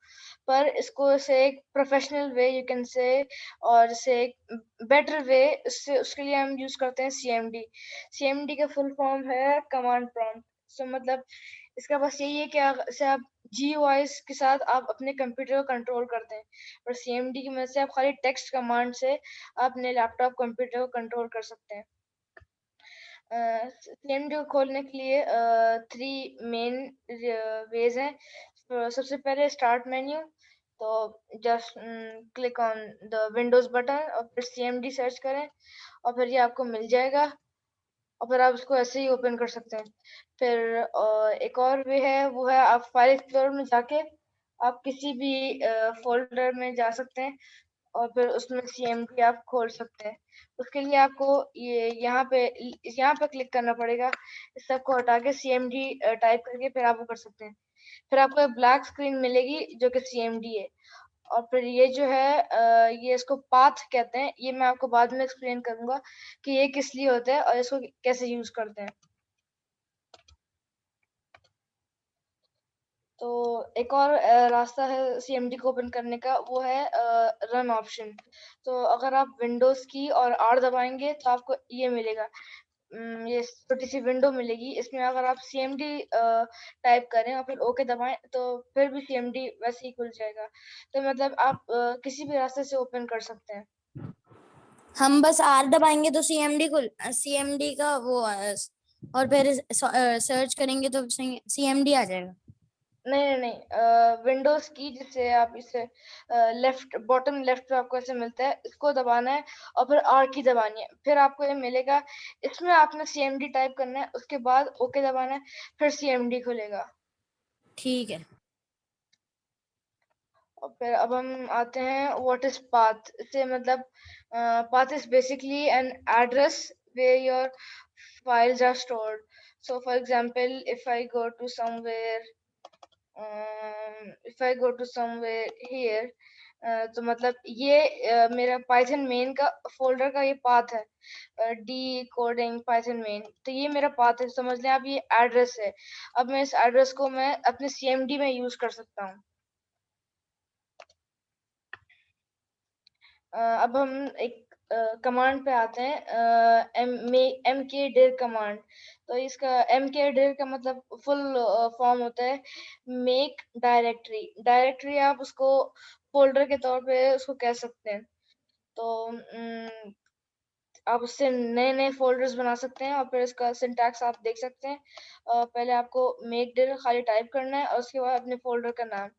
पर इसको से एक professional way you can say, और से एक बेटर वे, उससे उसके लिए हम यूज़ करते हैं सीएमडी। सीएमडी का फुल फॉर्म है कमांड प्रॉम्प्ट। सो मतलब इसका बस यही है कि जैसे आप जीयूआईज़ के साथ आप अपने कंप्यूटर को कंट्रोल करते हैं, और सीएमडी की मदद से आप खाली टेक्स्ट कमांड से अपने लैपटॉप कंप्यूटर को कंट्रोल कर सकते हैं। सीएमडी को खोलने के लिए 3 मेन वेज हैं। सबसे पहले स्टार्ट मेन्यू, तो just click on the Windows button और फिर सीएमडी सर्च करें और फिर ये आपको मिल जाएगा, और फिर आप उसको ऐसे ही ओपन कर सकते हैं। फिर एक और वे है, वो है आप फाइल एक्सप्लोरर में जाके आप किसी भी फोल्डर में जा सकते हैं और फिर उसमें सीएमडी आप खोल सकते हैं। उसके लिए आपको ये यहाँ पे क्लिक करना पड़ेगा। इस सब को हटा के सीएमडी टाइप करके फिर आप वो कर सकते हैं। फिर आपको एक ब्लैक स्क्रीन मिलेगी जो कि सीएमडी है। और फिर ये जो है ये इसको पाथ कहते हैं। ये मैं आपको बाद में एक्सप्लेन करूंगा कि ये किस लिए होता है और इसको कैसे यूज करते हैं। तो एक और रास्ता है सीएमडी को ओपन करने का, वो है रन ऑप्शन। तो अगर आप विंडोज की और आर दबाएंगे तो आपको ये मिलेगा। ये छोटी सी विंडो मिलेगी, इसमें अगर आप CMD टाइप करें और फिर ओके दबाएं तो फिर भी CMD वैसे ही खुल जाएगा। तो मतलब आप किसी भी रास्ते से ओपन कर सकते हैं। हम बस आर दबाएंगे तो सीएमडी का वो और फिर सर्च करेंगे तो सीएमडी आ जाएगा। नहीं, विंडोज की जिससे आप इसे लेफ्ट बॉटम लेफ्ट पे आपको ऐसे मिलता है, इसको दबाना है और फिर आर की दबानी है, फिर आपको ये मिलेगा। इसमें आपने CMD टाइप करना है, उसके बाद ओके दबाना है, फिर CMD खुलेगा। ठीक है। और फिर अब हम आते हैं व्हाट इज पाथ। इससे मतलब path is basically an address where your files are stored. So for example, if I go to somewhere here, तो मतलब ये मेरा पाइथन मेन का फोल्डर का ये पाथ है, डी कोडिंग पाइथन मेन। तो ये मेरा पाथ है, समझ लें आप, ये एड्रेस है। अब मैं इस एड्रेस को मैं अपने CMD में यूज कर सकता हूँ। अब हम एक कमांड पे आते हैं, mkdir कमांड। तो इसका mkdir का मतलब फुल फॉर्म होता है मेक डायरेक्टरी। डायरेक्टरी आप उसको फोल्डर के तौर पे उसको कह सकते हैं। तो आप उससे नए नए फोल्डर्स बना सकते हैं और फिर इसका सिंटैक्स आप देख सकते हैं। पहले आपको मेक dir खाली टाइप करना है और उसके बाद अपने फोल्डर का नाम।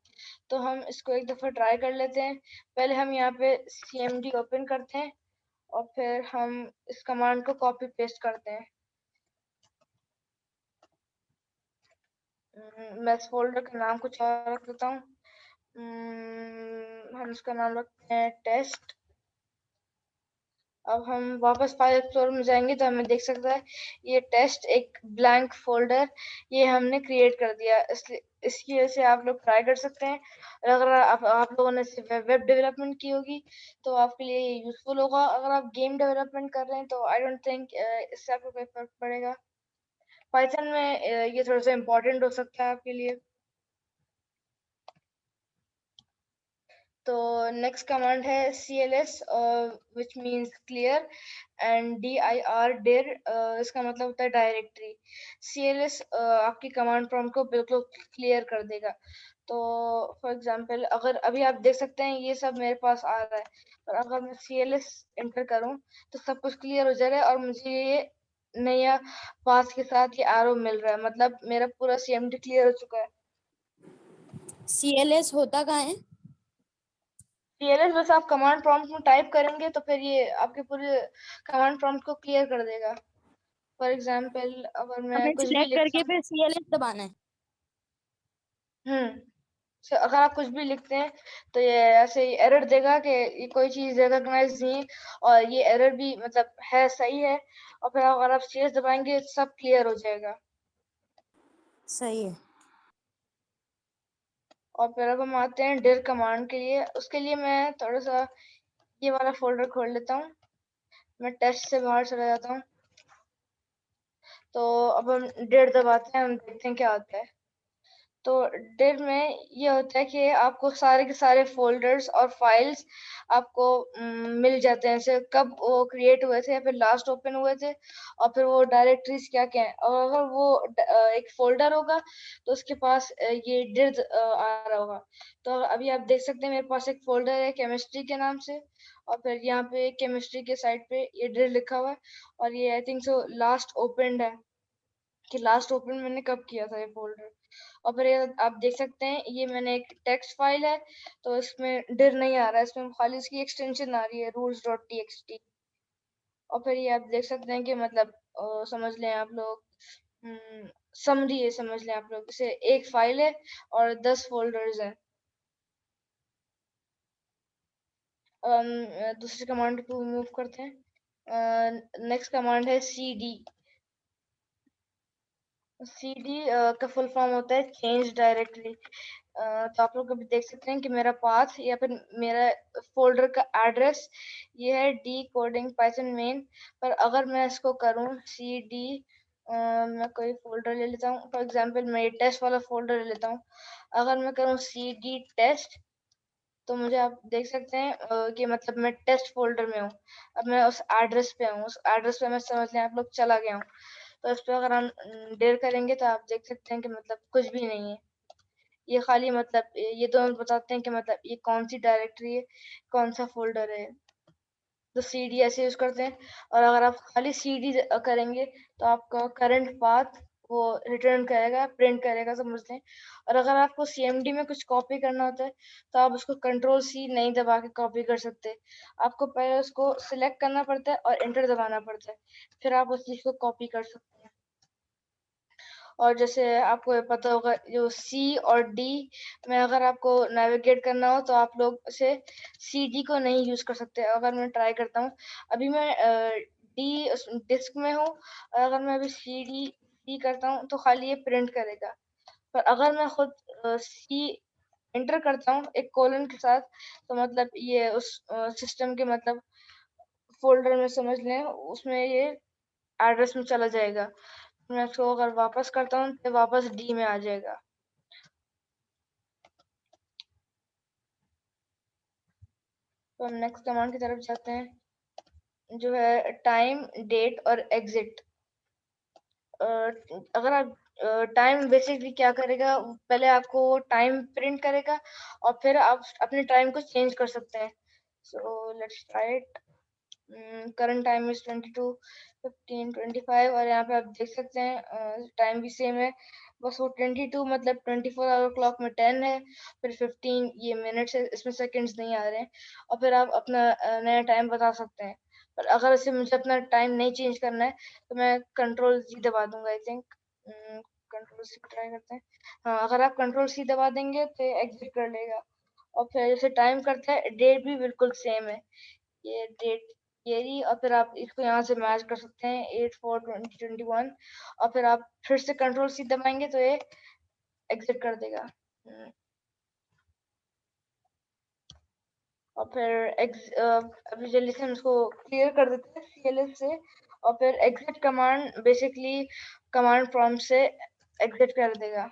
तो हम इसको एक दफ़ा ट्राई कर लेते हैं। पहले हम यहाँ पे CMD ओपन करते हैं और फिर हम इस कमांड को कॉपी पेस्ट करते हैं। मैं इस फोल्डर का नाम कुछ और रख देता हूँ। हम इसका नाम रखते हैं टेस्ट। अब हम वापस फाइल एक्सप्लोरर में जाएंगे तो हमें देख सकता है ये टेस्ट एक ब्लैंक फोल्डर ये हमने क्रिएट कर दिया। इसलिए इसकी वजह से आप लोग ट्राई कर सकते हैं। और अगर आप लोगों ने वेब डेवलपमेंट की होगी तो आपके लिए ये यूजफुल होगा। अगर आप गेम डेवलपमेंट कर रहे हैं तो आई डोंट थिंक इससे आपको कोई फर्क पड़ेगा। पाइथन में ये थोड़ा सा इम्पोर्टेंट हो सकता है आपके लिए। तो नेक्स्ट कमांड है cls, which means clear, and dir इसका मतलब होता है डायरेक्टरी। cls आपकी कमांड प्रॉम्प्ट को बिल्कुल क्लियर कर देगा। तो फॉर एग्जांपल अगर अभी आप देख सकते हैं ये सब मेरे पास आ रहा है, और अगर मैं cls एंटर करूं तो सब कुछ क्लियर हो जाएगा और मुझे ये नया पाथ के साथ ये एरो मिल रहा है, मतलब मेरा पूरा CMD क्लियर हो चुका है। CLS होता कहाँ है? CLS बस आप कमांड प्रॉम्प्ट में टाइप करेंगे तो फिर ये आपके पूरे कमांड प्रॉम्प्ट को क्लियर कर देगा। फॉर एग्जांपल अगर मैं हमें कुछ भी सिलेक्ट लिखता करके हूँ, फिर CLS दबाना है। अगर आप कुछ भी लिखते हैं तो ये ऐसे ही एरर देगा कि ये कोई चीज रिकॉग्नाइज नहीं है, और ये एरर भी मतलब है सही है। और फिर अगर आप CS दबाएंगे सब क्लियर हो जाएगा। सही है। और फिर अब हम आते हैं dir कमांड के लिए। उसके लिए मैं थोड़ा सा ये वाला फोल्डर खोल लेता हूँ। मैं टेस्ट से बाहर चला जाता हूँ। तो अब हम dir दबाते हैं, हम देखते हैं क्या आता है। तो dir में ये होता है कि आपको सारे के सारे फोल्डर्स और फाइल्स आपको मिल जाते हैं, जैसे कब वो क्रिएट हुए थे या फिर लास्ट ओपन हुए थे, और फिर वो डायरेक्टरीज क्या क्या है। और अगर वो एक फोल्डर होगा तो उसके पास ये dir आ रहा होगा। तो अभी आप देख सकते हैं मेरे पास एक फोल्डर है केमिस्ट्री के नाम से, और फिर यहाँ पे केमिस्ट्री के साइड पे ये dir लिखा हुआ है, और ये I think so last open है कि लास्ट ओपन मैंने कब किया था ये फोल्डर। और फिर ये आप देख सकते हैं ये मैंने एक टेक्स्ट फाइल है, तो इसमें dir नहीं आ रहा है, इसमें खाली इसकी एक्सटेंशन आ रही है rules.txt। और फिर ये आप देख सकते हैं कि मतलब समझ लें आप लोग, समरी है, समझ लें आप लोग इसे एक फाइल है और 10 फोल्डर्स हैं। अब हम दूसरी कमांड को मूव करते हैं। नेक्स्ट कमांड है cd। cd का फुल फॉर्म होता है चेंज डायरेक्टली। तो आप लोग अभी देख सकते हैं कि मेरा पाथ या फिर मेरा फोल्डर का एड्रेस ये है डी कोडिंग पाइथन मेन। पर अगर मैं इसको करूं cd, मैं कोई फोल्डर ले लेता हूं, फॉर एग्जांपल मैं ये टेस्ट वाला फोल्डर ले लेता हूं। अगर मैं करूं cd टेस्ट तो मुझे आप देख सकते हैं कि मतलब मैं टेस्ट फ़ोल्डर में हूँ। अब मैं उस एड्रेस पे हूँ, उस एड्रेस पे मैं समझ लें आप लोग चला गया हूँ। तो इस पे अगर हम डेयर करेंगे तो आप देख सकते हैं कि मतलब कुछ भी नहीं है। ये खाली मतलब ये तो बताते हैं कि मतलब ये कौन-सी डायरेक्टरी है, कौन-सा फ़ोल्डर है। तो सीडी ऐसे यूज़ करते हैं और अगर आप खाली सीडी करेंगे तो आपका करंट पाथ वो रिटर्न करेगा, प्रिंट करेगा समझ लें। और अगर आपको सीएमडी में कुछ कॉपी करना होता है तो आप उसको कंट्रोल सी नहीं दबा के कॉपी कर सकते। आपको पहले उसको सिलेक्ट करना पड़ता है और एंटर दबाना पड़ता है, फिर आप उस चीज़ को कॉपी कर सकते हैं। और जैसे आपको ये पता होगा जो सी और डी में अगर आपको नेविगेट करना हो तो आप लोग उसे सी डी को नहीं यूज़ कर सकते। अगर मैं ट्राई करता हूँ, अभी मैं डी उस डिस्क में हूँ और अगर मैं अभी सी करता हूँ तो खाली ये प्रिंट करेगा। पर अगर मैं खुद सी एंटर करता हूँ एक कोलन के साथ तो मतलब ये उस सिस्टम के मतलब फ़ोल्डर में समझ लें उसमें ये एड्रेस में चला जाएगा। मैं इसको अगर वापस करता हूँ तो वापस डी में आ जाएगा। तो हम नेक्स्ट कमांड की तरफ जाते हैं जो है टाइम, डेट और एग्जिट। अगर आप टाइम बेसिकली क्या करेगा, पहले आपको टाइम प्रिंट करेगा और फिर आप अपने टाइम को चेंज कर सकते हैं। So let's try it. Current time is 22, 15, 25 और यहाँ पे आप देख सकते हैं टाइम भी सेम है, बस वो 22 मतलब 24 आवर क्लॉक में 10 है, फिर 15 ये मिनट्स है, इसमें सेकंड्स नहीं आ रहे हैं और फिर आप अपना नया टाइम बता सकते हैं। पर अगर इसे मुझे अपना टाइम नहीं चेंज करना है तो मैं कंट्रोल सी दबा दूंगा I think. Control C try करते हैं। हाँ, अगर आप कंट्रोल सी दबा देंगे तो एग्जिट कर लेगा और फिर जैसे टाइम करता है डेट भी बिल्कुल सेम है, ये डेट ये रही और फिर आप इसको यहाँ से मैच कर सकते हैं 8/4/2021 और फिर आप फिर से कंट्रोल सी दबाएंगे तो ये एग्जिट कर देगा। और फिर अभी जल्दी से हम इसको क्लियर कर देते हैं CLS से और फिर exit command basically command prompt से एग्जिट कर देगा।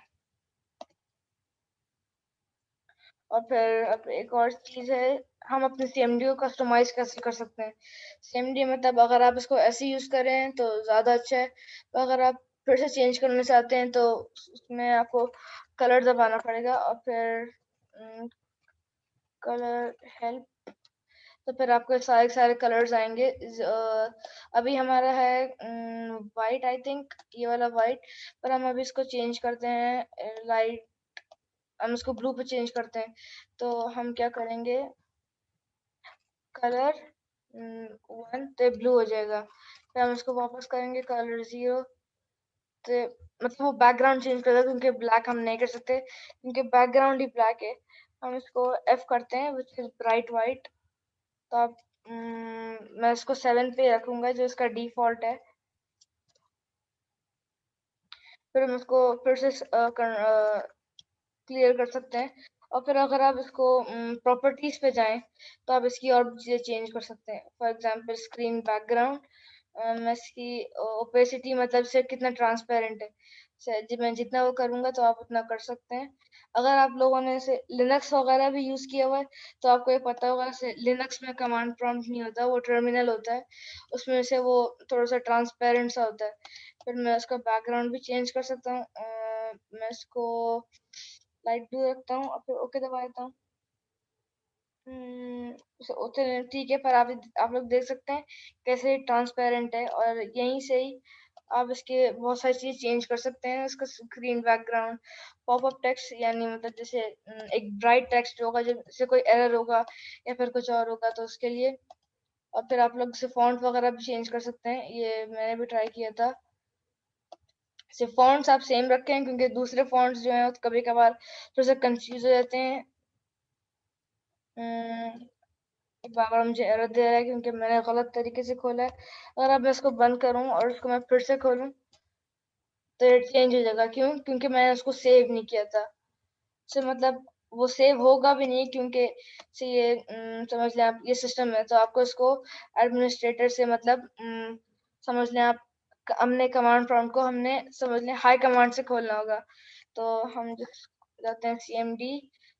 और फिर अब एक और चीज़ है, हम अपने CMD को कस्टमाइज कैसे कर सकते हैं। CMD मतलब अगर आप इसको ऐसे यूज़ करें तो ज़्यादा अच्छा है, तो अगर आप फिर से चेंज करना चाहते हैं तो उसमें आपको कलर दबाना पड़ेगा और फिर कलर हेल्प, तो फिर आपको सारे सारे कलर्स आएंगे। अभी हमारा है वाइट आई थिंक, ये वाला वाइट, पर हम अभी इसको चेंज करते हैं लाइट, हम इसको ब्लू पे चेंज करते हैं। तो हम क्या करेंगे, कलर 1 तो ब्लू हो जाएगा, फिर हम इसको वापस करेंगे कलर 0 तो मतलब वो बैकग्राउंड चेंज कर देगा क्योंकि ब्लैक हम नहीं कर सकते क्योंकि बैकग्राउंड ही ब्लैक है। हम इसको F करते हैं विच इज ब्राइट वाइट। तो आप मैं इसको 7 पे रखूंगा जो इसका डिफॉल्ट है। फिर हम इसको फिर से क्लियर कर सकते हैं और फिर अगर आप इसको प्रॉपर्टीज पे जाएं तो आप इसकी और भी चीज़ें चेंज कर सकते हैं। फॉर एग्जांपल स्क्रीन बैकग्राउंड, मैं इसकी ओपेसिटी मतलब से कितना ट्रांसपेरेंट है, मैं जितना वो करूँगा तो आप उतना कर सकते हैं। अगर आप लोगों ने से लिनक्स वगैरह भी यूज़ किया हुआ है तो आपको ये पता होगा से लिनक्स में कमांड प्रॉम्प्ट नहीं होता, वो टर्मिनल होता है, उसमें से वो थोड़ा सा ट्रांसपेरेंट सा होता है। फिर मैं उसका बैकग्राउंड भी चेंज कर सकता हूँ। मैं इसको लाइट ब्लू रखता हूँ और फिर ओके दबा देता हूँ। ठीक है, पर आप लोग देख सकते हैं कैसे ट्रांसपेरेंट है और यहीं से ही आप इसके बहुत सारी चीज़ चेंज कर सकते हैं। इसका स्क्रीन बैकग्राउंड, पॉपअप टेक्स्ट यानी मतलब जैसे एक ब्राइट टेक्स्ट होगा जैसे कोई एरर होगा या फिर कुछ और होगा तो उसके लिए। और फिर आप लोग इसे फॉन्ट वगैरह भी चेंज कर सकते हैं, ये मैंने भी ट्राई किया था। सिर्फ फॉन्ट्स आप सेम रखें क्योंकि दूसरे फॉन्ट्स जो हैं कभी कभार थोड़ा सा कंफ्यूज हो जाते हैं। बार बार मुझे एरर दे रहा है क्योंकि मैंने गलत तरीके से खोला है। अगर अब मैं इसको बंद करूं और इसको मैं फिर से खोलूं तो ये चेंज हो जाएगा, क्यों? क्योंकि मैंने उसको सेव नहीं किया था। से मतलब वो सेव होगा भी नहीं क्योंकि से ये समझ लें आप ये सिस्टम है तो आपको इसको एडमिनिस्ट्रेटर से मतलब समझ लें आप हमने कमांड प्रॉम्प्ट को हमने समझ लें हाई कमांड से खोलना होगा। तो हम जाते हैं CMD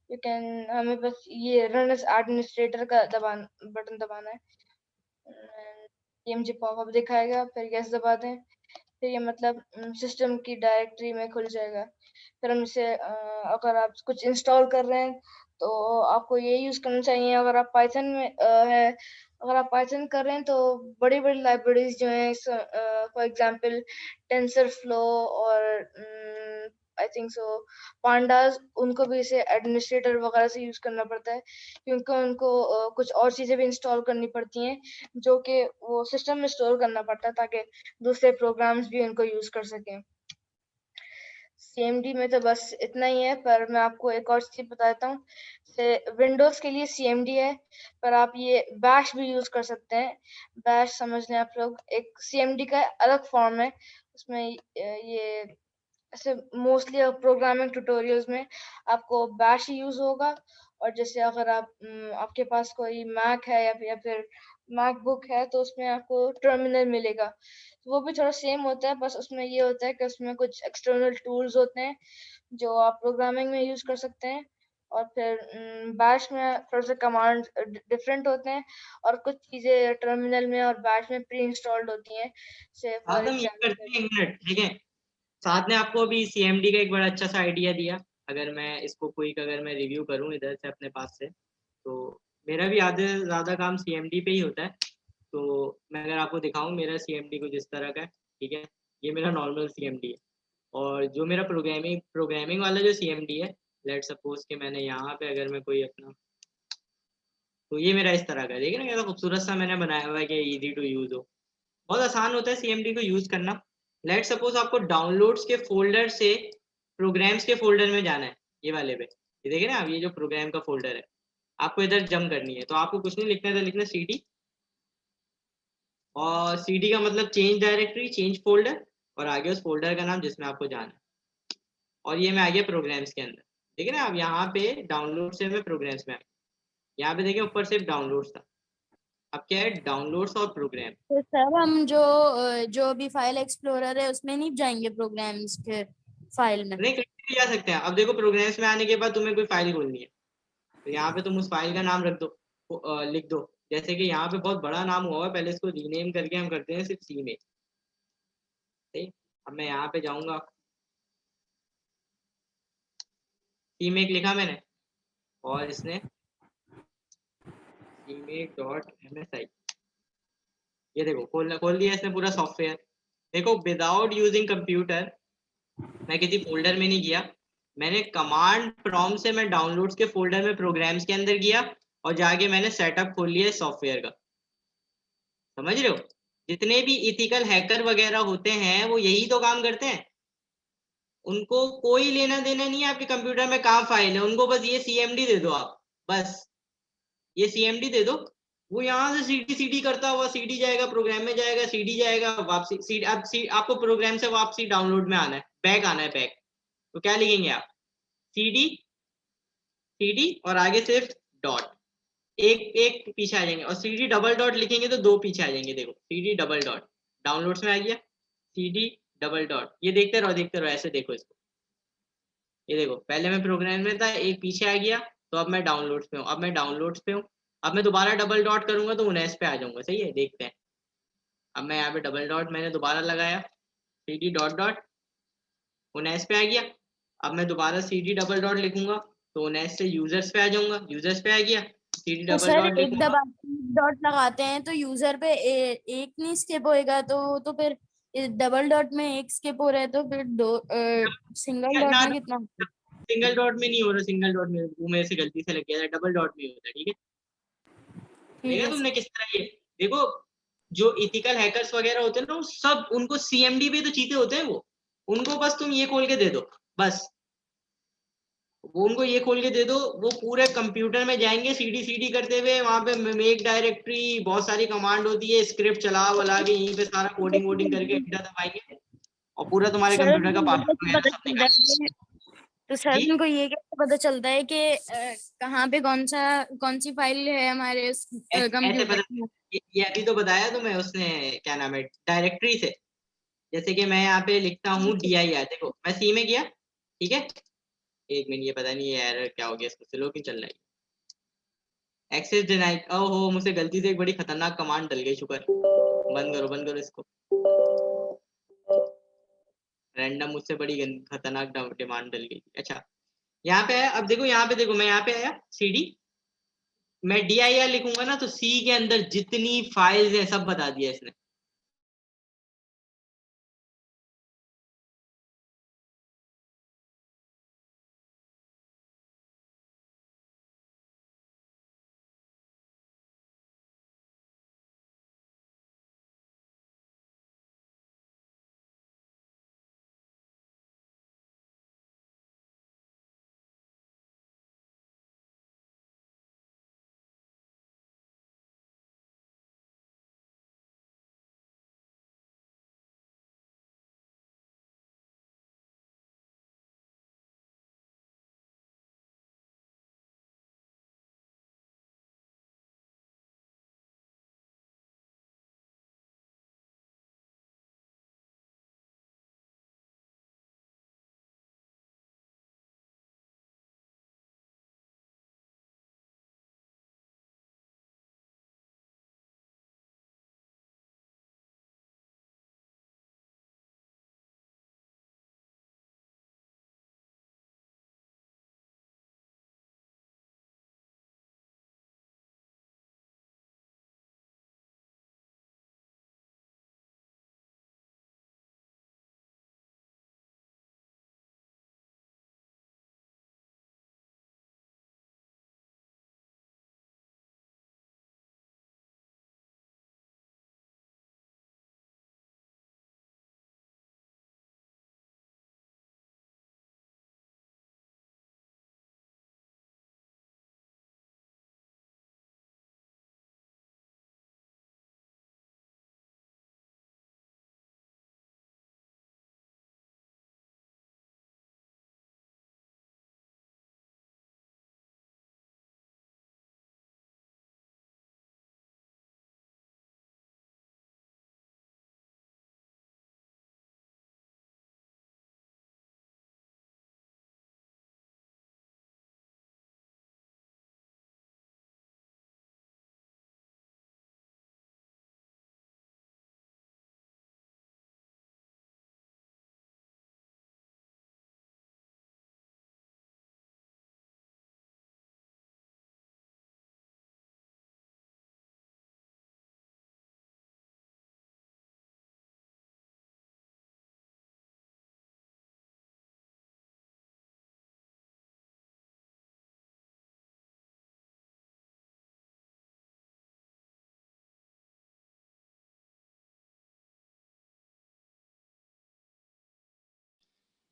यू कैन, हमें बस ये रन एज एडमिनिस्ट्रेटर का बटन दबाना है, pmg पॉपअप दिखाएगा, फिर यस दबा दें, फिर ये मतलब सिस्टम की डायरेक्टरी में खुल जाएगा। फिर हम इसे अगर आप कुछ इंस्टॉल कर रहे हैं तो आपको ये यूज़ करना चाहिए। अगर आप पाइथन में अगर आप पाइथन कर रहे हैं तो बड़ी-बड़ी लाइब्रेरीज़ जो हैं, फॉर एग्जांपल टेंसरफ्लो और आई थिंक सो पांडास, उनको भी इसे एडमिनिस्ट्रेटर वगैरह से यूज़ करना पड़ता है, क्योंकि उनको कुछ और चीज़ें भी इंस्टॉल करनी पड़ती हैं, जो कि वो सिस्टम में स्टोर करना पड़ता है ताकि दूसरे प्रोग्राम्स भी उनको यूज़ कर सकें। सीएमडी में तो बस इतना ही है, पर मैं आपको एक और चीज़ बता देता हूँ। विंडोज़ के लिए सीएमडी है, पर आप ये बैश भी यूज़ कर सकते हैं। बैश समझ लें आप लोग, एक सीएमडी का अलग फॉर्म है। उसमें ये ऐसे मोस्टली प्रोग्रामिंग ट्यूटोरियल्स में आपको बैश ही यूज़ होगा। और जैसे अगर आपके पास कोई मैक है या फिर मैकबुक है, तो उसमें आपको टर्मिनल मिलेगा। तो वो भी थोड़ा सेम होता है, बस उसमें ये होता है कि उसमें कुछ एक्सटर्नल टूल्स होते हैं जो आप प्रोग्रामिंग में यूज़ कर सकते हैं। और फिर बैश में थोड़ा सा कमांड डिफरेंट होते हैं, और कुछ चीज़ें टर्मिनल में और बैश में प्री इंस्टॉल्ड होती हैं। से फॉर साथ हम ये करते एग्जांपल, हैं, एक मिनट, ठीक है। साथ ने आपको अभी सीएमडी का एक बड़ा अच्छा सा आइडिया दिया। अगर मैं इसको क्विक अगर मैं रिव्यू करूं इधर से अपने पास से, तो मेरा भी आधे से ज़्यादा काम सीएमडी पे ही होता है। तो मैं अगर आपको दिखाऊं मेरा सीएमडी कुछ इस तरह का है, ठीक है। ये मेरा नॉर्मल सीएमडी है, और जो मेरा प्रोग्रामिंग वाला जो सीएमडी है, लेट सपोज कि मैंने यहाँ पे अगर मैं कोई अपना, तो ये मेरा इस तरह का है। देखिए ना कैसा खूबसूरत सा मैंने बनाया हुआ है कि इजी टू यूज हो। बहुत आसान होता है सीएमडी को यूज करना। लेट सपोज आपको डाउनलोड्स के फोल्डर से प्रोग्राम्स के फोल्डर में जाना है, ये वाले पे, ये देखिए ना, अब ये जो प्रोग्राम का फोल्डर है, आपको इधर जंप करनी है। तो आपको कुछ नहीं लिखना है, तो लिखना सीडी, और सीडी का मतलब चेंज डायरेक्टरी, चेंज फोल्डर, और आगे उस फोल्डर का नाम जिसमें आपको जाना है। और ये मैं आ गया प्रोग्राम्स के अंदर। देखिए ना, अब यहाँ पे डाउनलोड से मैं प्रोग्राम्स में आ गया। यहाँ पे देखिए ऊपर सिर्फ डाउनलोड्स था, अब क्या है, डाउनलोड्स और प्रोग्राम। तो सर हम जो भी फाइल एक्सप्लोरर है उसमें नहीं जाएंगे प्रोग्राम्स के फाइल में? नहीं, कहीं भी जा सकते हैं। अब देखो प्रोग्राम्स में आने के बाद तुम्हें कोई फाइल खोलनी है, तो यहाँ पे तुम उस फाइल का नाम रख दो, लिख दो। जैसे कि यहाँ पे बहुत बड़ा नाम हुआ है, पहले इसको रीनेम करके हम करते हैं सिर्फ सी में। ठीक, अब मैं यहाँ पे जाऊंगा, सी में लिखा मैंने, और इसने CMake.msi, ये देखो खोल दिया इसने पूरा सॉफ्टवेयर। देखो विदाउट यूजिंग कंप्यूटर, मैं किसी फोल्डर में नहीं गया, मैंने कमांड प्रॉम्प्ट से मैं डाउनलोड्स के फोल्डर में प्रोग्राम्स के अंदर गया, और जाके मैंने सेटअप खोल लिया सॉफ्टवेयर का। समझ रहे हो? जितने भी इथिकल हैकर वगैरह होते हैं वो यही तो काम करते हैं। उनको कोई लेना देना नहीं है आपके कंप्यूटर में कहाँ फाइल है, उनको बस ये सीएमडी दे दो आप, बस ये सीएमडी दे दो। वो यहाँ से सीडी सीडी करता हुआ सीडी जाएगा, प्रोग्राम में जाएगा, सीडी जाएगा, वापसी आपको प्रोग्राम से वापसी डाउनलोड में आना है, बैक आना है, बैक। तो क्या लिखेंगे आप, सीडी सीडी और आगे सिर्फ डॉट, एक एक पीछे आ जाएंगे, और सीडी डबल डॉट लिखेंगे तो दो पीछे आ जाएंगे। देखो सीडी डबल डॉट डाउनलोड्स में आ गया, सीडी डबल डॉट, ये देखते रहो ऐसे देखो इसको। ये देखो पहले मैं प्रोग्राम में था, एक पीछे आ गया, तो अब मैं डाउनलोड्स पे हूँ, अब मैं डाउनलोड्स पे हूँ। अब मैं दोबारा डबल डॉट करूंगा तो 19 पे आ जाऊंगा। सही है, देखते हैं। अब मैं यहाँ पे डबल डॉट मैंने दोबारा लगाया, सीडी डॉट डॉट 19 पे आ गया। अब मैं दोबारा सीडी डबल डॉट लिखूंगा तो 19 से यूजर्स पे आ जाऊंगा, यूजर्स पे आ गया, सीडी तो डबल सर डॉट एक लिखूंगा। दबा डॉट लगाते हैं तो यूजर पे एक नहीं स्किप होएगा, तो फिर डबल डॉट में एक स्किप हो रहा है, तो फिर दो सिंगल डॉट ना, में कितना? सिंगल डॉट में नहीं हो रहा, सिंगल डॉट में वो मेरे से गलती से लग गया था, डबल डॉट में होता है। ठीक है, ठीक देखा है तुमने सर। किस तरह। ये देखो, जो इथिकल हैकर्स वगैरह होते हैं ना, वो सब उनको सीएमडी पे तो चीते होते हैं वो, उनको बस तुम ये खोल के दे दो, बस वो उनको ये खोल के दे दो, वो पूरे कंप्यूटर में जाएंगे सीडी सीडी करते हुए, वहां पे मेक डायरेक्टरी, बहुत सारी कमांड होती है, स्क्रिप्ट चला वला के यहीं पे सारा कोडिंग वोडिंग करके एंटर दबाएंगे, और पूरा तुम्हारे सर कंप्यूटर का उनको ये पासवर्ड कैसे वगैरह पता सब चलता निकाल। है तो सर जी, उनको ये कैसे पता चलता है कि कहाँ पे कौन सी फाइल है हमारे ऐसे कंप्यूटर पता, में? ये अभी तो बताया तुम्हें उसने, क्या नाम है, डायरेक्टरी से। जैसे कि मैं यहाँ पे लिखता हूँ DIR, देखो मैं सी में गया, ठीक है, एक मिनट, ये पता नहीं ये एरर क्या हो गया, इसको स्लो क्यों चल रहा है। एक्सेस डिनाइड, ओहो मुझसे गलती से एक बड़ी खतरनाक कमांड डल गई। शुक्र, बंद करो इसको। रैंडम मुझसे बड़ी खतरनाक डिमांड डल गई। अच्छा यहाँ पे है, अब देखो यहाँ पे देखो, मैं यहाँ पे आया CD, मैं DIR लिखूंगा ना तो C के अंदर जितनी फाइल्स है सब बता दिया इसने।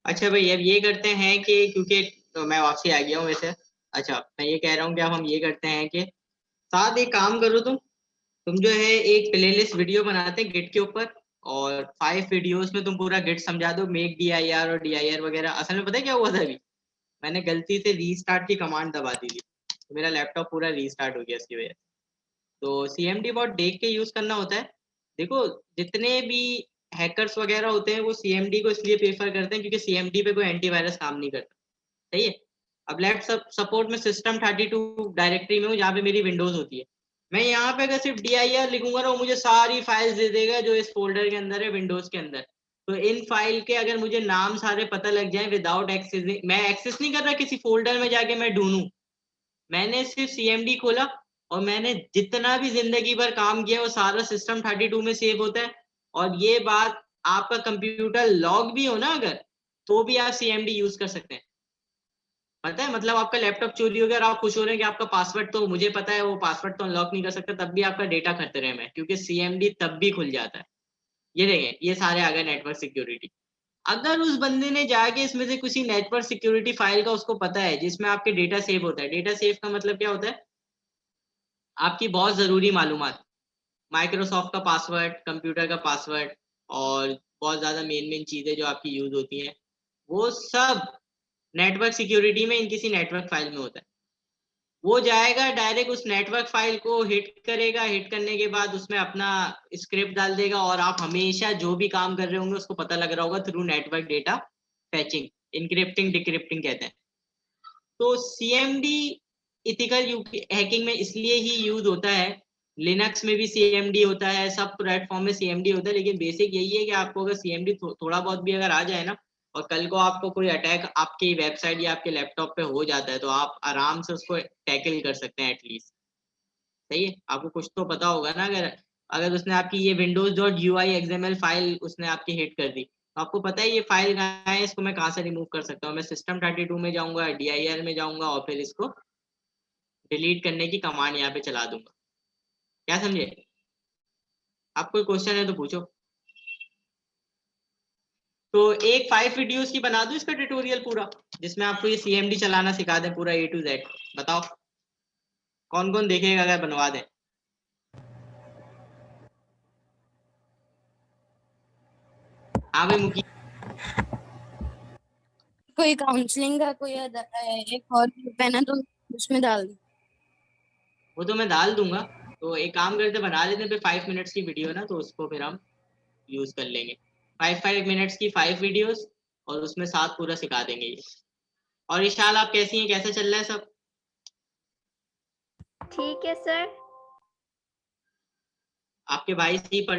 अच्छा भाई अब ये करते हैं कि क्योंकि तो मैं वापसी आ गया हूँ वैसे। अच्छा मैं ये कह रहा हूँ कि अब हम ये करते हैं कि साथ एक काम करो, तुम जो है एक प्लेलिस्ट वीडियो बनाते हैं गिट के ऊपर, और 5 वीडियोस में तुम पूरा गिट समझा दो, मेक DIR और DIR वगैरह। असल में पता है क्या हुआ था, अभी मैंने गलती से रीस्टार्ट की कमांड दबा दी थी, तो मेरा लैपटॉप पूरा रीस्टार्ट हो गया इसकी वजह से। तो CMD बहुत देख के यूज करना होता है। देखो जितने भी हैकर्स वगैरह होते हैं वो CMD को इसलिए प्रेफर करते हैं क्योंकि CMD पे कोई एंटीवायरस काम नहीं करता। सही है। अब लेफ्ट सपोर्ट में system32 डायरेक्टरी में हूँ जहाँ पे मेरी विंडोज होती है। मैं यहाँ पे अगर सिर्फ DIR लिखूंगा ना वो मुझे सारी फाइल्स दे देगा जो इस फोल्डर के अंदर है विंडोज के अंदर। तो इन फाइल के अगर मुझे नाम सारे पता लग जाए विदाउट एक्सेस, मैं एक्सेस नहीं कर रहा किसी फोल्डर में जाके मैं ढूंढूं, मैंने सिर्फ CMD खोला और मैंने जितना भी जिंदगी भर काम किया वो सारा system32 में सेव होता है। और ये बात, आपका कंप्यूटर लॉग भी हो ना अगर, तो भी आप CMD यूज कर सकते हैं। पता है, मतलब आपका लैपटॉप चोरी हो गया और आप खुश हो रहे हैं कि आपका पासवर्ड तो मुझे पता है, वो पासवर्ड तो अनलॉक नहीं कर सकता, तब भी आपका डेटा खतरे में है क्योंकि CMD तब भी खुल जाता है। ये देखें, ये सारे आ गए नेटवर्क सिक्योरिटी। अगर उस बंदे ने जाके इसमें से किसी नेटवर्क सिक्योरिटी फाइल का उसको पता है जिसमें आपके डेटा सेव होता है, डेटा सेव का मतलब क्या होता है, आपकी बहुत जरूरी मालूमात, माइक्रोसॉफ्ट का पासवर्ड, कंप्यूटर का पासवर्ड, और बहुत ज्यादा मेन मेन चीजें जो आपकी यूज होती हैं, वो सब नेटवर्क सिक्योरिटी में इन किसी नेटवर्क फाइल में होता है। वो जाएगा डायरेक्ट उस नेटवर्क फाइल को हिट करेगा, हिट करने के बाद उसमें अपना स्क्रिप्ट डाल देगा और आप हमेशा जो भी काम कर रहे होंगे उसको पता लग रहा होगा through network data फैचिंग, encrypting decrypting कहते हैं। तो सीएमडी इथिकल हैकिंग में इसलिए ही यूज होता है, लिनक्स में भी सीएमडी होता है, सब प्लेटफॉर्म में सीएमडी होता है, लेकिन बेसिक यही है कि आपको अगर सीएमडी थोड़ा बहुत भी अगर आ जाए ना, और कल को आपको कोई अटैक आपकी वेबसाइट या आपके लैपटॉप पे हो जाता है, तो आप आराम से उसको टैकल कर सकते हैं एटलीस्ट। सही है, आपको कुछ तो पता होगा ना। अगर उसने आपकी ये windows.ui.xml फाइल उसने आपकी हिट कर दी, तो आपको पता है ये फाइल कहाँ है, इसको मैं कहाँ से रिमूव कर सकता हूँ। मैं system32 में जाऊंगा, dir में जाऊंगा और फिर इसको डिलीट करने की कमांड यहाँ पे चला दूंगा। क्या समझे? आप कोई क्वेश्चन है तो पूछो। तो एक 5 वीडियोस की बना दूं इसका ट्यूटोरियल पूरा, जिसमें आपको ये सीएमडी चलाना सिखा दें पूरा A to Z। बताओ कौन कौन देखेगा अगर बनवा दें? हाँ भाई मुकी, कोई काउंसलिंग का कोई एक और ग्रुप है ना, तो उसमें डाल दो। वो तो मैं डाल दूंगा। तो एक काम करते, बना लेते हैं फिर 5 मिनट्स की वीडियो ना, तो उसको फिर हम यूज कर लेंगे। 5 मिनट्स की 5 वीडियोस, और उसमें साथ पूरा सिखा देंगे ये। और इशाल आप कैसी हैं, कैसा चल रहा है सब? ठीक है सर। आपके भाई सही पढ़